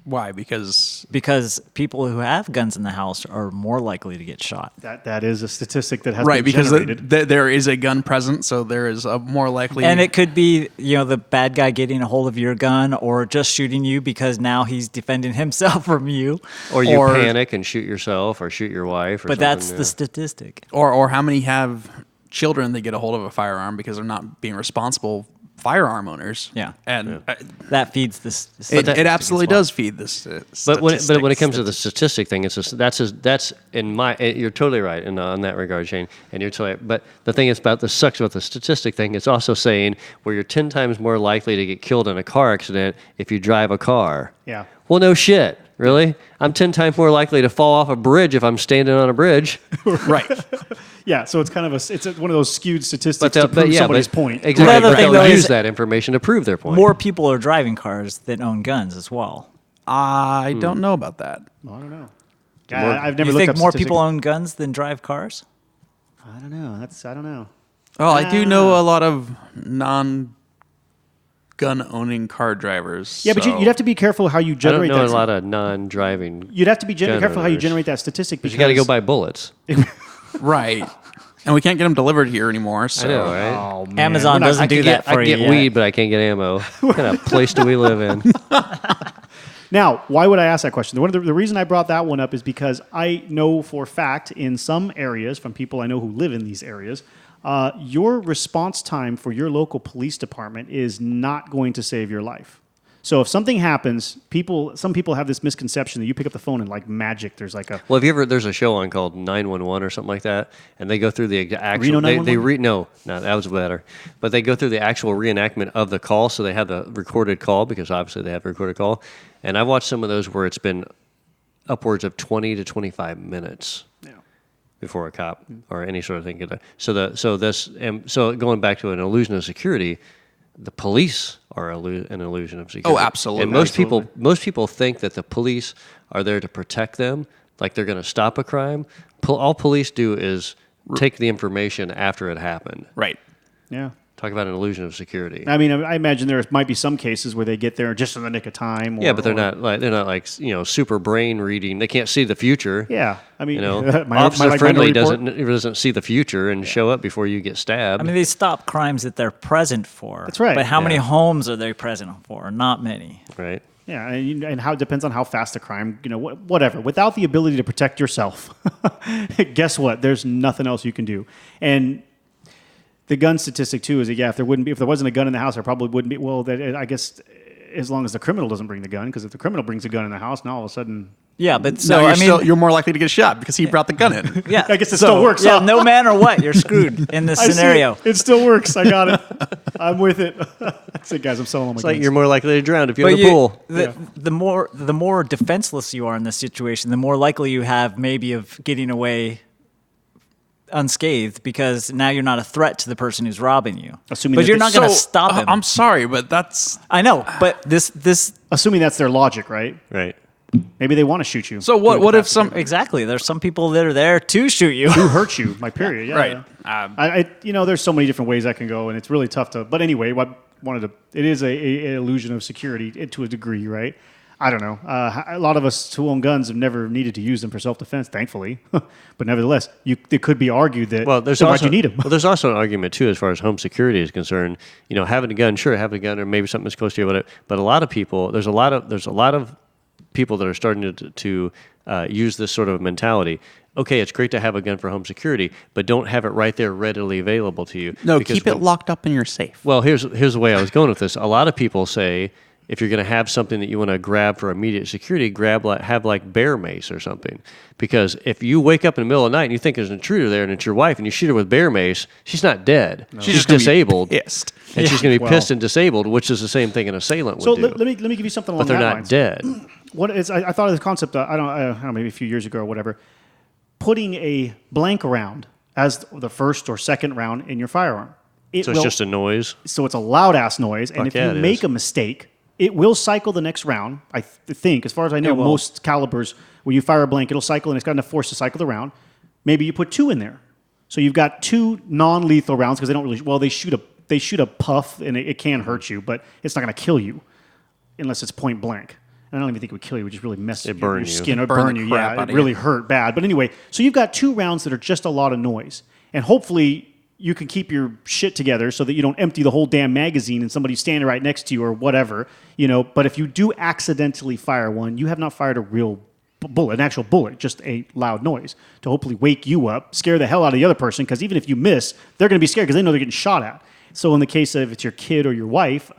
Why? Because because people who have guns in the house are more likely to get shot. That is a statistic that has right, been because generated. there is a gun present, so there is a more likely. And it could be, the bad guy getting a hold of your gun or just shooting you because now he's defending himself from you. Or you panic and shoot yourself or shoot your wife. Or But something, that's yeah. the statistic. or how many have children that get a hold of a firearm because they're not being responsible firearm owners. Yeah. And That feeds this. it absolutely does feed this. But when it comes to the statistic thing, it's just, that's in my. You're totally right on that regard, Shane. And you're totally. But the thing is about the sucks about the statistic thing. It's also saying where you're 10 times more likely to get killed in a car accident if you drive a car. Yeah. Well, no shit. Really? I'm 10 times more likely to fall off a bridge if I'm standing on a bridge. Right. Yeah, so it's kind of one of those skewed statistics to prove somebody's point. Exactly. The other But thing, they'll though, use is that information to prove their point. More people are driving cars than own guns as well. I don't know about that. I don't know. More- I've never You looked think up more statistics. people own guns than drive cars? I don't know. I don't know. Well, I do know a lot of non-gun-owning car drivers. Yeah, but so- you'd have to be careful how you I don't generate know that. a lot of non-driving. You'd have to be gun careful how you owners. generate that statistic But because you got to go buy bullets. right, and we can't get them delivered here anymore. So. I know, right? Oh, man. Amazon doesn't do that for I you get yet. weed, but I can't get ammo. What kind of place do we live in? Now, why would I ask that question? The reason I brought that one up is because I know for a fact in some areas, from people I know who live in these areas, your response time for your local police department is not going to save your life. So if something happens, some people have this misconception that you pick up the phone and like magic, there's like a Well, have you ever? There's a show on called 911 or something like that, and they go through the actual. Reno They 911? no, that was better. But they go through the actual reenactment of the call, so they have the recorded call because obviously they have a recorded call. And I've watched some of those where it's been upwards of 20 to 25 minutes before a cop or any sort of thing. So going back to an illusion of security, the police are an illusion of security. Oh, absolutely. And most people think that the police are there to protect them, like they're going to stop a crime. All police do is take the information after it happened. Right. yeah. Talk about an illusion of security. I mean, I imagine there might be some cases where they get there just in the nick of time. Or, Yeah, but they're not like super brain reading. They can't see the future. Yeah, I mean, Officer Friendly Report. doesn't see the future and show up before you get stabbed. I mean, they stop crimes that they're present for. That's right. But how many Yeah. homes are they present for? Not many. right? Yeah, and how it depends on how fast the crime, whatever. Without the ability to protect yourself, guess what? There's nothing else you can do. And the gun statistic too is that if there wasn't a gun in the house, there probably wouldn't be. Well, I guess as long as the criminal doesn't bring the gun, because if the criminal brings a gun in the house, now all of a sudden, Yeah, but So so I mean, you're more likely to get shot because he brought the gun in. yeah, I guess it still works, Yeah, huh? no matter what, you're screwed in this I see scenario. it still works. I got it. I'm with it. That's it, guys. I'm selling all my It's like guns. you're more likely to drown if you're But in the pool. the more defenseless you are in this situation, the more likely you have maybe of getting away unscathed because now you're not a threat to the person who's robbing you. Assuming but that you're they- not going to So, stop him. I'm sorry, but that's I know, but this Assuming that's their logic, right? Right. Maybe they want to shoot you. so. What if some? exactly. There's some people that are there to shoot you. who hurt you? My period. Yeah. Right. I there's so many different ways that can go, and it's really tough to. But anyway, it is a illusion of security to a degree, right? I don't know. A lot of us who own guns have never needed to use them for self-defense, thankfully. But nevertheless, it could be argued that Well, there's why'd also you need them? Well, there's also an argument too as far as home security is concerned. Having a gun, sure, having a gun, or maybe something that's close to you, whatever. But a lot of people, there's a lot of people that are starting to use this sort of mentality. Okay, it's great to have a gun for home security, but don't have it right there readily available to you. No, Because keep it locked up in your safe. Well, here's the way I was going with this. A lot of people say if you're going to have something that you want to grab for immediate security, have like bear mace or something. Because if you wake up in the middle of the night and you think there's an intruder there and it's your wife and you shoot her with bear mace, she's not dead. She's just gonna be disabled. pissed. And she's going to be Well- pissed and disabled, which is the same thing an assailant would So do. let me give you something along but they're that not lines. dead. I thought of this concept. I don't know, maybe a few years ago or whatever. Putting a blank round as the first or second round in your firearm. So it's just a noise. So it's a loud ass noise, and Fuck if yeah, you it make is. a mistake, it will cycle the next round. I think, as far as I know, most calibers, when you fire a blank, it'll cycle, and it's got enough force to cycle the round. Maybe you put 2 in there, so you've got 2 non-lethal rounds because they don't really. Well, they shoot a puff, and it can hurt you, but it's not going to kill you unless it's point blank. And I don't even think it would kill you; it would just really mess your burn you. skin or Burn burn the you. crap Yeah, out it of really you. hurt bad. But anyway, so you've got 2 rounds that are just a lot of noise, and hopefully you can keep your shit together so that you don't empty the whole damn magazine and somebody's standing right next to you or whatever, But if you do accidentally fire one, you have not fired a real bullet, an actual bullet, just a loud noise to hopefully wake you up, scare the hell out of the other person, because even if you miss, they're going to be scared because they know they're getting shot at. So in the case of if it's your kid or your wife,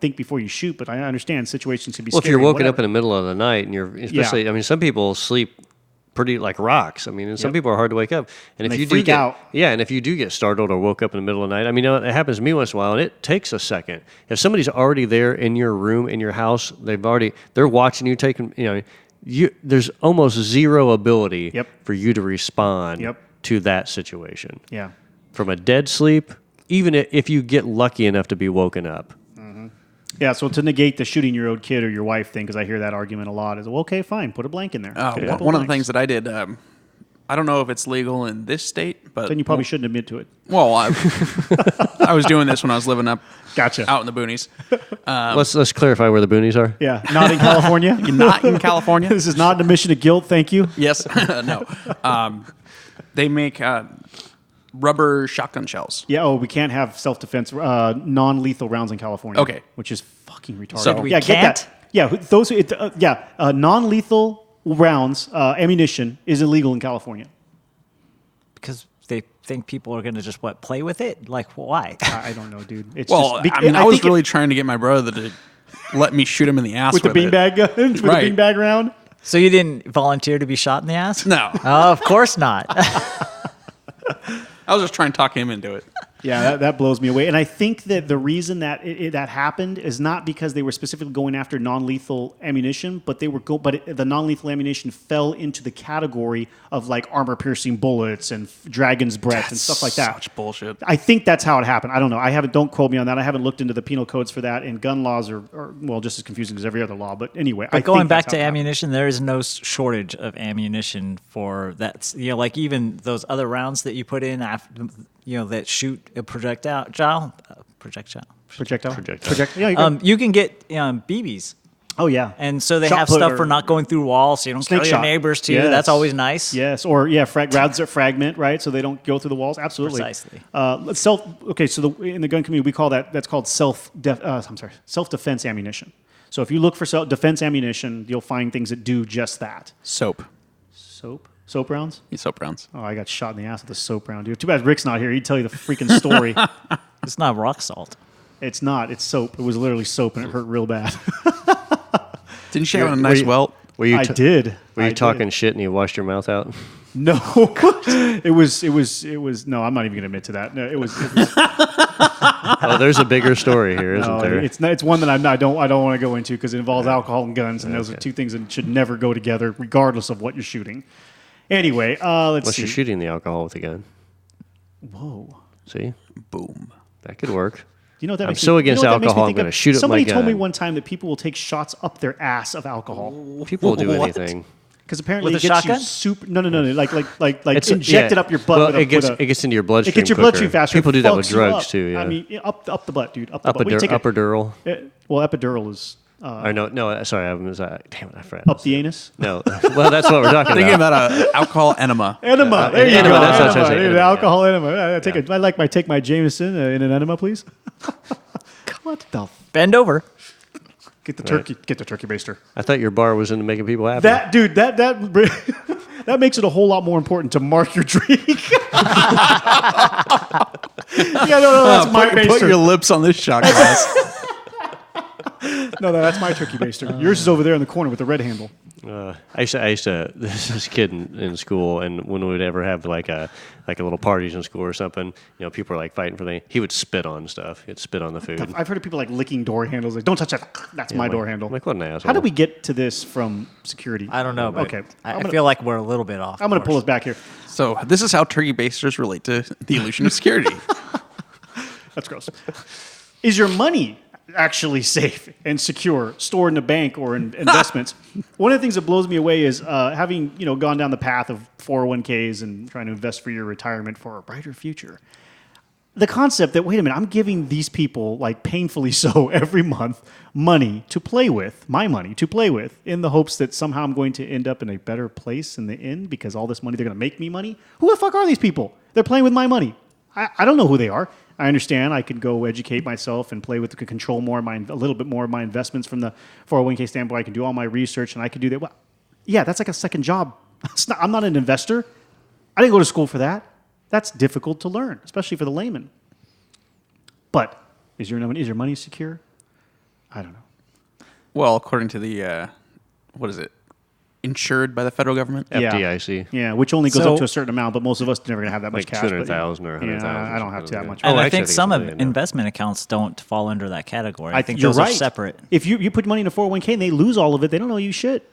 think before you shoot. But I understand situations can be Well, if scary. you're woken whatever. up in the middle of the night and you're, especially, I mean, some people sleep pretty like rocks. I mean, and some people are hard to wake up. And if they you do freak get, out. yeah, and if you do get startled or woke up in the middle of the night, I mean, it happens to me once in a while, and it takes a second. If somebody's already there in your room, in your house, they're watching you taking, there's almost zero ability Yep. for you to respond Yep. to that situation. Yeah. From a dead sleep, even if you get lucky enough to be woken up. Yeah, so to negate the shooting your own kid or your wife thing, because I hear that argument a lot, is, well, okay, fine, put a blank in there. Okay, One of the things that I did, I don't know if it's legal in this state, but Then you probably shouldn't admit to it. well, I was doing this when I was living up Gotcha. out in the boonies. Let's clarify where the boonies are. Yeah, not in California. Not in California. This is not an admission of guilt, thank you. Yes, no. They make rubber shotgun shells. Yeah, we can't have self-defense, non-lethal rounds in California. Okay. Which is fucking retarded. So- We yeah, can't? get that. Yeah, non-lethal rounds, ammunition is illegal in California. because they think people are going to just play with it. Like why? I don't know, dude. It's Well, just, I was think really trying to get my brother to let me shoot him in the ass with the it. beanbag gun, with Right. the beanbag round. So you didn't volunteer to be shot in the ass? No, Oh, of course not. I was just trying to talk him into it. Yeah, that blows me away. And I think that the reason that that happened is not because they were specifically going after non-lethal ammunition, but the non-lethal ammunition fell into the category of like armor-piercing bullets and dragon's breath and stuff like that. Such bullshit. I think that's how it happened. I don't know. Don't quote me on that. I haven't looked into the penal codes for that, and gun laws are well, just as confusing as every other law. But anyway, But going back to ammunition, there is no shortage of ammunition for that. You know, like even those other rounds that you put in after, that shoot a projectile. Projectile. Yeah, You can get BBs. oh yeah, And so they Shot have put stuff or- for not going through walls, so you don't Snake kill your shot. neighbors too. Yes. That's always nice. Yes, or rounds that fragment, right? So they don't go through the walls. Absolutely. Precisely. So in the gun community, we call that's called self-defense ammunition. So if you look for self-defense ammunition, you'll find things that do just that. Soap. Soap rounds? He's soap rounds. Oh, I got shot in the ass with a soap round, dude. Too bad Rick's not here. He'd tell you the freaking story. It's not rock salt. It's not. It's soap. It was literally soap, and it hurt real bad. Didn't she have a nice welt? Were you I t- did. Were you I talking did. shit and you washed your mouth out? No, it was. No, I'm not even gonna admit to that. No, it was. Oh, there's a bigger story here, isn't No, there? it's one that I don't want to go into because it involves alcohol and guns, and those are two things that should never go together, regardless of what you're shooting. Anyway, let's Unless see. you're shooting the alcohol with a gun. Whoa. See? Boom. That could work. You know what that I'm makes so me, against you know what that makes me alcohol, I'm think gonna of? shoot it with Somebody my told me gun. one time that people will take shots up their ass of alcohol People will do What? anything. because apparently With it a gets you shotgun? super. No, like It's- inject it yeah. up your butt. Well, with a, it gets with a, it gets into your bloodstream. it gets your quicker. bloodstream faster. People It do that with fucks you drugs up. too. Yeah. I mean, up the butt, dude. Up the butt. We take epidural. well, epidural is Or no. Sorry, I was. Damn it, I forgot. up the anus. No. Well, that's what we're talking Thinking about. about an alcohol enema. Enema. There you enema, go. that's what I was Enema. trying to say, Dude, enema, alcohol enema. I take my Jameson in an enema, please. What the? Bend over. Get the turkey. Get the turkey baster. I thought your bar was into making people happy. That dude. That that makes it a whole lot more important to mark your drink. Yeah, no, that's my Put baster. your lips on this shot glass. No, that's my turkey baster. Yours is over there in the corner with the red handle. I used to this was a kid in school, and when we would ever have like a little parties in school or something, people were like fighting for things. He would spit on stuff. He'd spit on the food. I've heard of people like licking door handles. Like, don't touch that. That's my door handle. I'm like, what an asshole. How did we get to this from security? I don't know. But Okay. I feel like we're a little bit off. I'm going to pull course. us back here. So this is how turkey basters relate to the illusion of security. That's gross. Is your money actually safe and secure, stored in a bank or in investments? One of the things that blows me away is having gone down the path of 401ks and trying to invest for your retirement for a brighter future. The concept that, wait a minute, I'm giving these people, like painfully so, every month money to play with, my money to play with, in the hopes that somehow I'm going to end up in a better place in the end because all this money, they're going to make me money. Who the fuck are these people? They're playing with my money. I don't know who they are. I understand I could go educate myself and play with, could control more of a little bit more of my investments from the 401k standpoint. I can do all my research and I could do that. Well, yeah, that's like a second job. I'm not an investor. I didn't go to school for that. That's difficult to learn, especially for the layman. But is your money secure? I don't know. Well, according to the, what is it? Insured by the federal government? Yeah. FDIC. Yeah, which only goes So- up to a certain amount, but most of us are never going to have that much Like cash. but, 200,000 or 100,000 Yeah, I don't have or to that something. much. And Oh, I actually, I think think some it's of really enough. investment accounts don't fall under that category. I think You're those right. are separate. If you put money in a 401k and they lose all of it, they don't know you shit.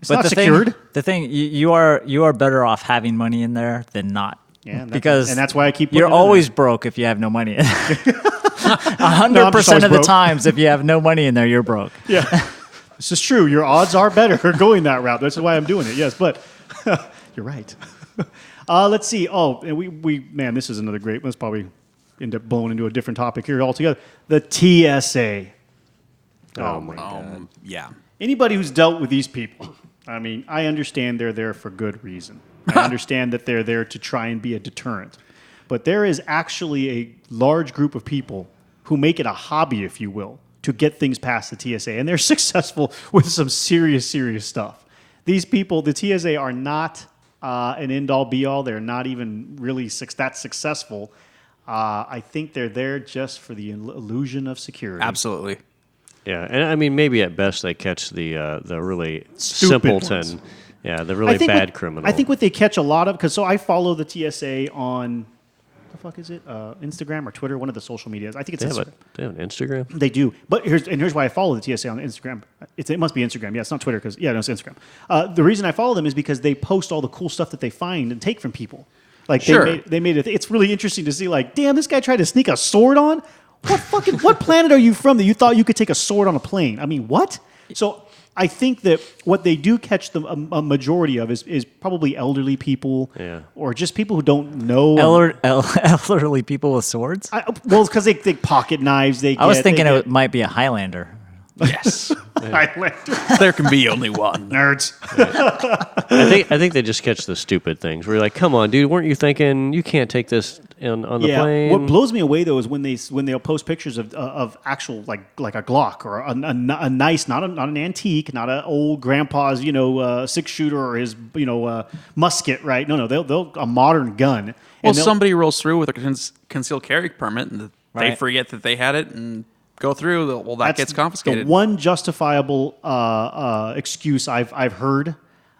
It's not the secured. the thing, you are better off having money in there than not. Yeah, because and that's why I keep putting you're it in always there. broke if you have no money in there. No, I'm just 100% always of the broke. times, if you have no money in there, you're broke. Yeah, this is true. Your odds are better going that route. That's why I'm doing it. Yes, but you're right. Let's see. Oh, and man, this is another great. Let's probably end up blowing into a different topic here altogether. The TSA. Oh my god. Yeah. Anybody who's dealt with these people, I mean, I understand they're there for good reason. I understand that they're there to try and be a deterrent. But there is actually a large group of people who make it a hobby, if you will, to get things past the TSA. And they're successful with some serious, serious stuff. These people, the TSA, are not an end-all, be-all. They're not even really that successful. I think they're there just for the illusion of security. Absolutely. Yeah, and I mean, maybe at best they catch the really Stupid simpleton, ones. yeah, the really bad criminal. I think what they catch a lot of, because so I follow the TSA on, what the fuck is it? Instagram or Twitter, one of the social medias. I think it's Instagram. They have an Instagram. They do, but here's why I follow the TSA on Instagram. It must be Instagram. Yeah, it's not Twitter because no, it's Instagram. The reason I follow them is because they post all the cool stuff that they find and take from people. Like Sure. they made it. It's really interesting to see. Like, damn, this guy tried to sneak a sword on. What planet are you from that you thought you could take a sword on a plane? I mean, what? So I think that what they do catch a majority of is probably elderly people, Yeah. or just people who don't know. Elderly people with swords. Well, it's because they pocket knives. I was thinking it might be a Highlander. Yes. Highlander. There can be only one. Nerds. I think they just catch the stupid things. Where you're like, come on, dude, weren't you thinking you can't take this on the plane? What blows me away though is when they'll post pictures of actual like a Glock or a nice, not an antique, not an old grandpa's 6-shooter or his musket, right? No, they'll a modern gun. Well, And they'll- somebody rolls through with a concealed carry permit, and they Right. forget that they had it and go through. Well, that that's gets confiscated. The one justifiable excuse I've heard,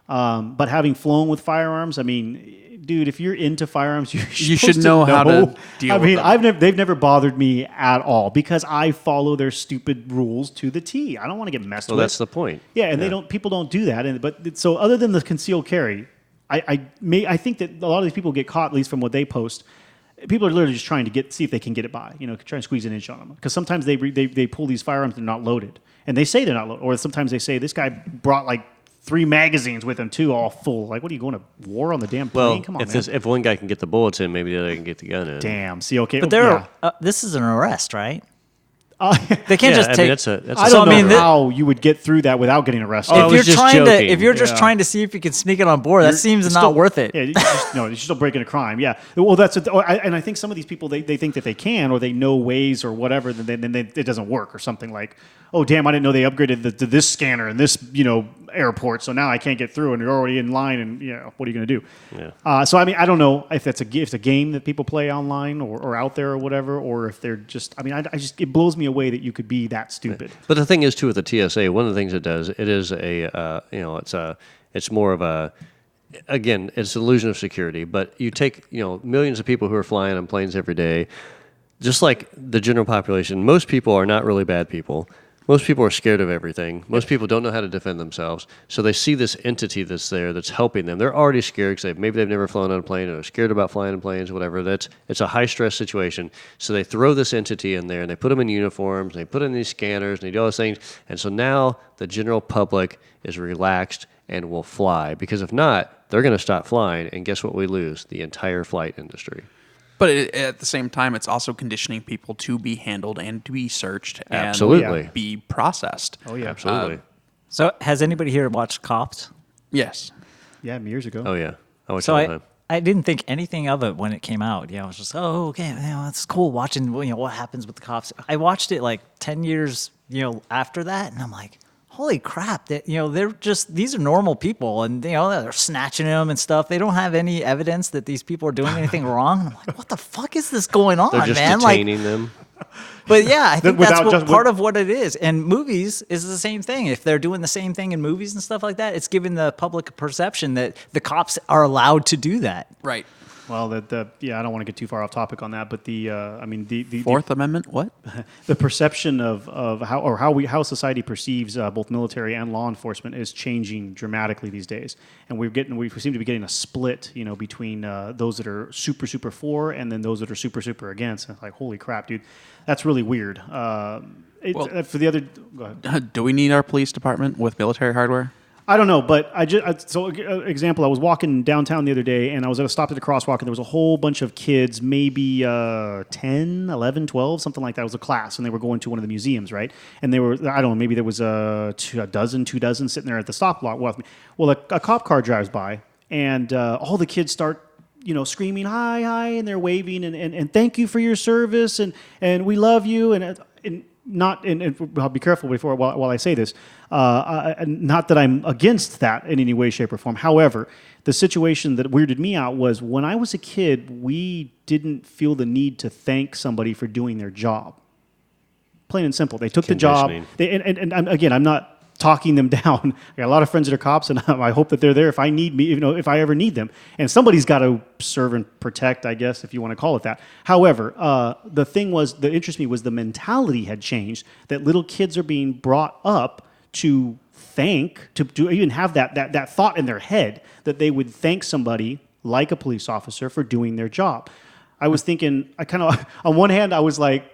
but having flown with firearms, I mean. Dude, if you're into firearms, you should know how to deal with them. they've never bothered me at all because I follow their stupid rules to the T. I don't want to get messed Well, with. that's the point. Yeah, and people don't do that. But so other than the concealed carry, I think that a lot of these people get caught, at least from what they post. People are literally just trying to see if they can get it by, try and squeeze an inch on them. Because sometimes they pull these firearms, they're not loaded, and they say they're not loaded, or sometimes they say this guy brought like 3 magazines with him too, all full. Like, what are you going to war on the damn plane? Well, Come on, man. if one guy can get the bullets in, maybe the other can get the gun in. Damn. See, okay, But this is an arrest, right? They can't Yeah, just I mean, take. that's a I So, don't I know mean, how you would get through that without getting arrested. Oh, I if was you're just trying joking. if you're just Yeah. trying to see if you can sneak it on board, that seems not worth it. Yeah, you're still breaking a crime. Yeah. Well, that's and I think some of these people they think that they can, or they know ways or whatever, then it doesn't work or something like, oh damn, I didn't know they upgraded to this scanner in this airport, so now I can't get through, and you're already in line, and what are you going to do? Yeah. So I mean, I don't know if it's a game that people play online or out there or whatever, or if they're just. I mean, it blows me away that you could be that stupid. But the thing is, too, with the TSA, one of the things it does, it is it's more of a, again, it's an illusion of security. But you take, millions of people who are flying on planes every day, just like the general population. Most people are not really bad people. Most people are scared of everything. Most people don't know how to defend themselves. So they see this entity that's there that's helping them. They're already scared because maybe they've never flown on a plane or they're scared about flying in planes, whatever. It's a high-stress situation. So they throw this entity in there, and they put them in uniforms, and they put in these scanners, and they do all those things. And so now the general public is relaxed and will fly. Because if not, they're going to stop flying, and guess what we lose? The entire flight industry. But at the same time, it's also conditioning people to be handled and to be searched and Absolutely. be processed. Oh yeah, Absolutely. So, has anybody here watched Cops? Yes. yeah, years ago. Oh, yeah. I watch So all the time. I didn't think anything of it when it came out. I was just, okay, it's cool watching what happens with the cops. I watched it like 10 years, after that, and I'm like, holy crap! That they're just these are normal people, and they're snatching them and stuff. They don't have any evidence that these people are doing anything wrong. And I'm like, what the fuck is this going on, They're just man? detaining them. But yeah, I think that's Without part of what it is. And movies is the same thing. If they're doing the same thing in movies and stuff like that, it's giving the public a perception that the cops are allowed to do that. Right. Well, I don't want to get too far off topic on that, but the Fourth Amendment? What? the perception of how society perceives both military and law enforcement is changing dramatically these days, and we seem to be getting a split, between those that are super super for and then those that are super super against. And it's like, holy crap, dude, that's really weird. For the other, go ahead. Do we need our police department with military hardware? I don't know, but example, I was walking downtown the other day, and I was at a stop at the crosswalk, and there was a whole bunch of kids, maybe 10, 11, 12, something like that. It was a class, and they were going to one of the museums, right? And they were, I don't know, maybe there was two dozen sitting there at the stop block with me. Well, a cop car drives by, and all the kids start screaming, hi, and they're waving, and thank you for your service, and we love you, and I'll be careful while I say this. Not that I'm against that in any way, shape, or form. However, the situation that weirded me out was when I was a kid, we didn't feel the need to thank somebody for doing their job. Plain and simple. They took the job. Conditioning. And again, I'm not talking them down. I got a lot of friends that are cops, and I hope that they're there if I need me, if I ever need them. And somebody's got to serve and protect, I guess, if you want to call it that. However, the thing was, that interested me was the mentality had changed, that little kids are being brought up to to even have that thought in their head that they would thank somebody like a police officer for doing their job. I was thinking, on one hand, I was like,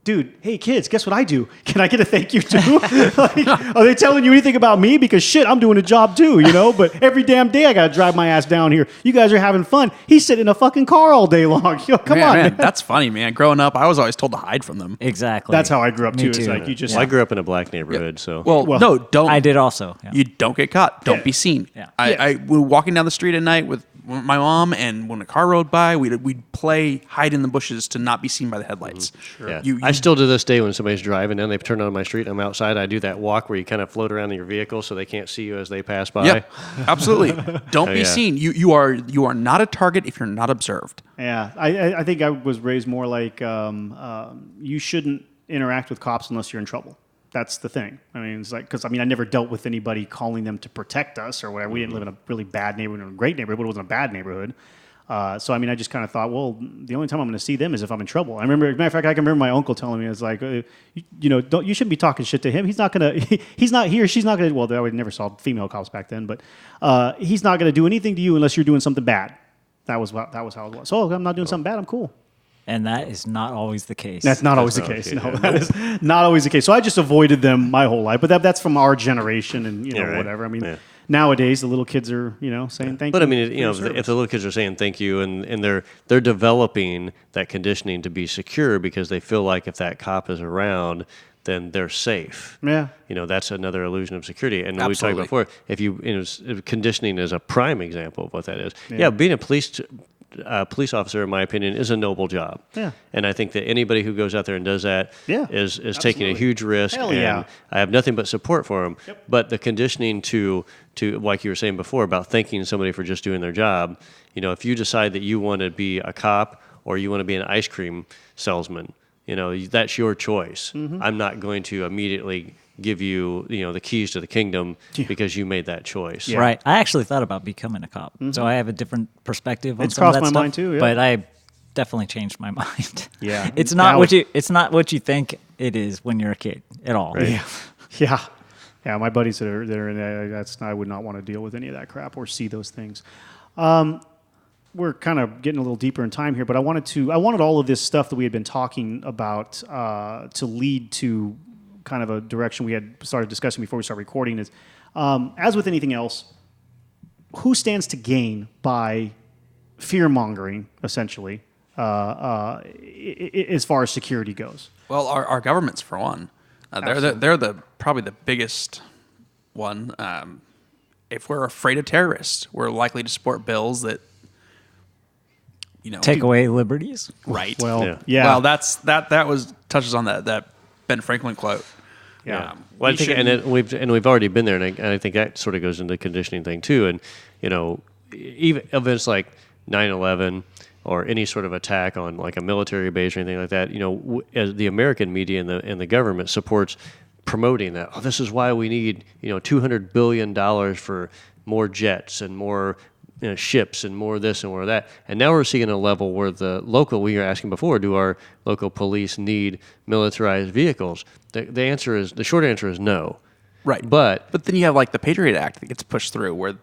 dude, hey kids, guess what I do? Can I get a thank you too? Like, are they telling you anything about me? Because shit, I'm doing a job too, But every damn day I got to drive my ass down here. You guys are having fun. He's sitting in a fucking car all day long. Come on, man. That's funny, man. Growing up, I was always told to hide from them. Exactly. That's how I grew up Me too. It's too. like you just. Well, I grew up in a black neighborhood, so Well, no, don't. I did also. Yeah. You don't get caught. Don't be seen. Yeah. I we were walking down the street at night with my mom, and when a car rode by, we'd play hide in the bushes to not be seen by the headlights. yeah. You- I still to this day when somebody's driving and they turn on my street, I'm outside. I do that walk where you kind of float around in your vehicle so they can't see you as they pass by. Yeah, absolutely. Don't be yeah. seen. You are not a target if you're not observed. Yeah, I think I was raised more like you shouldn't interact with cops unless you're in trouble. That's the thing. I mean, it's like, because I never dealt with anybody calling them to protect us or whatever. We didn't live in a really bad neighborhood or a great neighborhood, but it wasn't a bad neighborhood. So I just kind of thought, well, the only time I'm going to see them is if I'm in trouble. I remember, as a matter of fact, I can remember my uncle telling me, it's like, you shouldn't be talking shit to him. He's not going to, he's not here. She's not going to. Well, I never saw female cops back then, but he's not going to do anything to you unless you're doing something bad. That was how it was. So I'm not doing something bad. I'm cool. And that is not always the case. That's not always the case. No, that is not always the case. So I just avoided them my whole life. But that's from our generation and right. whatever. Yeah. Nowadays the little kids are saying thank you. But for your if service. the little kids are saying thank you and they're developing that conditioning to be secure because they feel like if that cop is around, then they're safe. Yeah. That's another illusion of security. And we Absolutely. talked before, if conditioning is a prime example of what that is. Yeah, being a police officer, in my opinion, is a noble job. Yeah. And I think that anybody who goes out there and does that is taking a huge risk. Hell and yeah. I have nothing but support for them. Yep. But the conditioning to like you were saying before about thanking somebody for just doing their job, if you decide that you want to be a cop or you want to be an ice cream salesman, that's your choice. Mm-hmm. I'm not going to immediately give you, the keys to the kingdom because you made that choice. Yeah. Right. I actually thought about becoming a cop, so I have a different perspective on It's some of crossed that my stuff. mind too, yeah. But I definitely changed my mind. Yeah. it's not Now what you. It's not what you think it is when you're a kid at all. Right. Yeah. My buddies that are in that, I would not want to deal with any of that crap or see those things. We're kind of getting a little deeper in time here, but I wanted all of this stuff that we had been talking about to lead to kind of a direction we had started discussing before we started recording. Is as with anything else, who stands to gain by fear mongering, essentially, as far as security goes? Well, our governments, for one, they're probably the biggest one. If we're afraid of terrorists, we're likely to support bills that Take away liberties. right. Well, Well, that was touches on that Ben Franklin quote. yeah. Well, I think, we've already been there, and I think that sort of goes into the conditioning thing too. And even events like 9/11 or any sort of attack on like a military base or anything like that, as the American media and the government supports promoting that. Oh, this is why we need $200 billion for more jets and more ships and more this and more that. And now we're seeing a level where we were asking before, do our local police need militarized vehicles? The short answer is no. Right. But then you have like the Patriot Act that gets pushed through where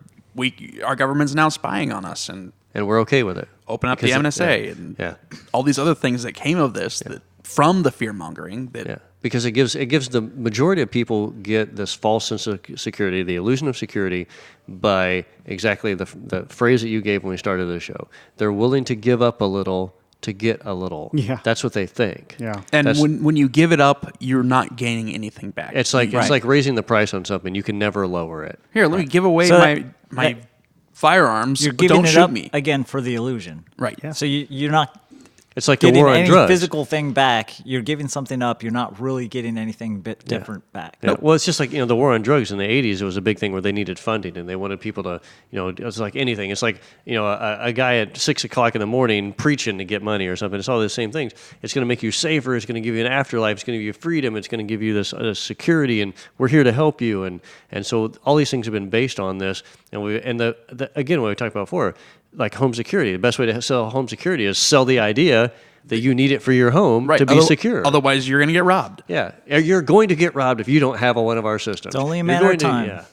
our government's now spying on us and we're okay with it. open up the Because NSA and yeah. all these other things that came of this that from the fear mongering that Yeah, because it gives the majority of people get this false sense of security, the illusion of security, by exactly the phrase that you gave when we started the show. They're willing to give up a little to get a little. Yeah. That's what they think. Yeah. and That's- when you give it up, you're not gaining anything back. It's like raising the price on something. You can never lower it. Here, let me give away So my that- firearms, You're but giving don't it shoot up me. again for the illusion. Right. So you're not. It's like the getting war on any drugs. physical thing back. You're giving something up. You're not really getting anything bit different back. Yeah. Well, it's just like, the war on drugs in the 80s, it was a big thing where they needed funding and they wanted people to, it was like anything. It's like, a guy at 6 o'clock in the morning preaching to get money or something. It's all the same things. It's going to make you safer. It's going to give you an afterlife. It's going to give you freedom. It's going to give you this security, and we're here to help you. And so all these things have been based on this. And again, what we talked about before, like home security, the best way to sell home security is sell the idea that you need it for your home to be secure. Otherwise, you're going to get robbed. Yeah. You're going to get robbed if you don't have one of our systems. It's only a matter of time. Yeah.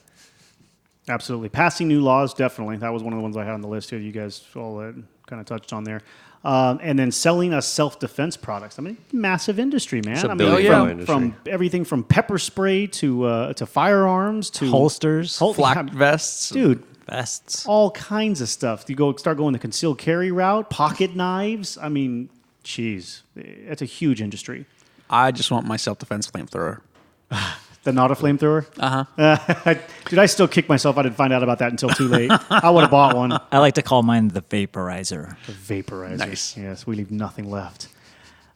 Absolutely. Passing new laws, definitely. That was one of the ones I had on the list here. You guys all kind of touched on there. And then selling us self-defense products. I mean, massive industry, man. It's a I mean, billion-dollar industry. from everything from pepper spray to firearms to Holsters, Flak vests. Dude, vests. all kinds of stuff. You start going the concealed carry route, pocket knives. I mean, geez, it's a huge industry. I just want my self-defense flamethrower. The not a flamethrower? Uh-huh. Dude, I still kick myself. I didn't find out about that until too late. I would have bought one. I like to call mine the vaporizer. The vaporizer. Nice. Yes, we leave nothing left.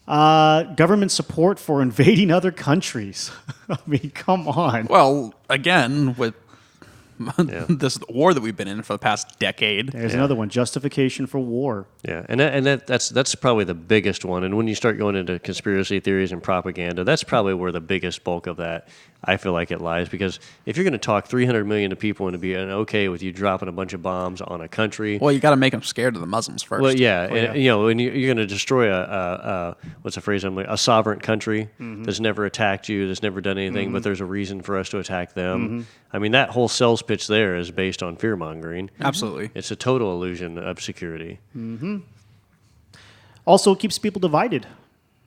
Government support for invading other countries. I mean, come on. Well, again, with this war that we've been in for the past decade. There's another one, justification for war. Yeah, that's probably the biggest one. And when you start going into conspiracy theories and propaganda, that's probably where the biggest bulk of that, I feel like, it lies. Because if you're going to talk 300 million to people and to be okay with you dropping a bunch of bombs on a country, Well, you got to make them scared of the Muslims first. well, yeah, and you're going to destroy what's the phrase? A sovereign country that's never attacked you, that's never done anything, but there's a reason for us to attack them. I mean, that whole sales pitch there is based on fear mongering. Absolutely. It's a total illusion of security. Also, it keeps people divided.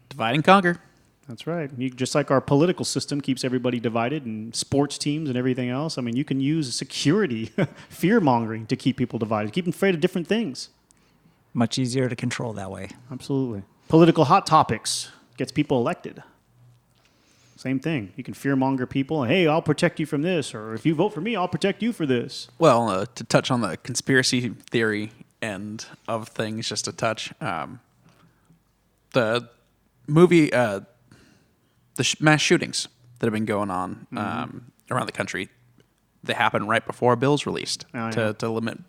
Divide and conquer. That's right. Just like our political system keeps everybody divided, and sports teams and everything else. I mean, you can use security, fear mongering to keep people divided, keep them afraid of different things. Much easier to control that way. Absolutely. Political hot topics gets people elected. Same thing. You can fearmonger people. Hey, I'll protect you from this. Or if you vote for me, I'll protect you for this. Well, to touch on the conspiracy theory end of things, just a touch, the movie, the mass shootings that have been going on around the country, they happen right before a bill's released to limit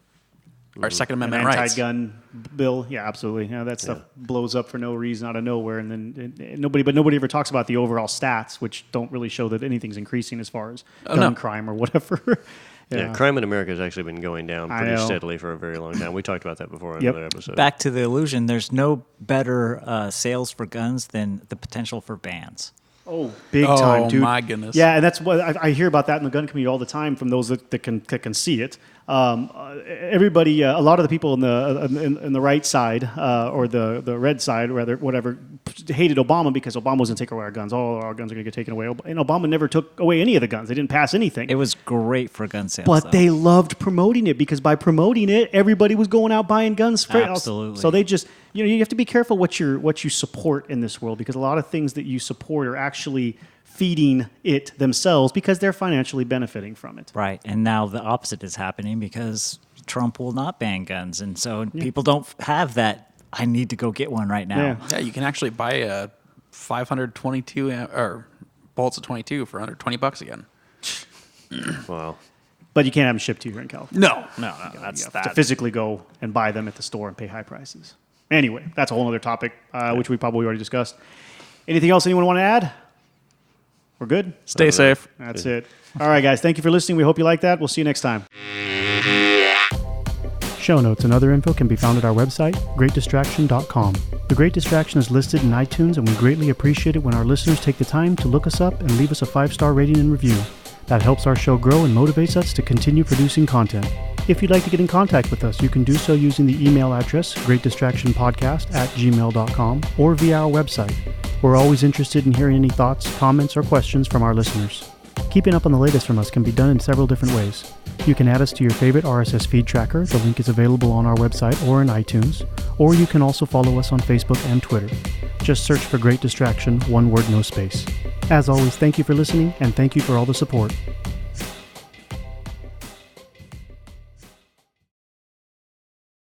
our Second Amendment rights. Anti-gun bill, yeah, absolutely. Yeah, that stuff blows up for no reason out of nowhere, and then nobody ever talks about the overall stats, which don't really show that anything's increasing as far as gun crime or whatever. Yeah, crime in America has actually been going down pretty steadily for a very long time. We talked about that before in another episode. Back to the illusion, there's no better sales for guns than the potential for bans. Oh, big time, dude. Oh, my goodness. Yeah, and that's what I hear about that in the gun community all the time from those that can see it. Everybody, a lot of the people in the right side or the red side, rather, whatever, hated Obama because Obama was going to take away our guns. All our guns are going to get taken away. And Obama never took away any of the guns. They didn't pass anything. It was great for gun sales. But though. they loved promoting it because by promoting it, everybody was going out buying guns. Absolutely. So they just, you have to be careful what you support in this world, because a lot of things that you support are actually feeding it themselves because they're financially benefiting from it. Right. And now the opposite is happening because Trump will not ban guns. And so people don't have that, I need to go get one right now. Yeah. Yeah, you can actually buy a 522 or bolts of 22 for under $20 again. Wow. But you can't have them shipped to you here in California. No. You have to physically go and buy them at the store and pay high prices. Anyway, that's a whole other topic, which we probably already discussed. Anything else anyone want to add? We're good? Stay safe. That's it. All right, guys. Thank you for listening. We hope you like that. We'll see you next time. Show notes and other info can be found at our website, greatdistraction.com. The Great Distraction is listed in iTunes, and we greatly appreciate it when our listeners take the time to look us up and leave us a 5-star rating and review. That helps our show grow and motivates us to continue producing content. If you'd like to get in contact with us, you can do so using the email address, greatdistractionpodcast@gmail.com, or via our website. We're always interested in hearing any thoughts, comments, or questions from our listeners. Keeping up on the latest from us can be done in several different ways. You can add us to your favorite RSS feed tracker. The link is available on our website or in iTunes. Or you can also follow us on Facebook and Twitter. Just search for Great Distraction, one word, no space. As always, thank you for listening, and thank you for all the support.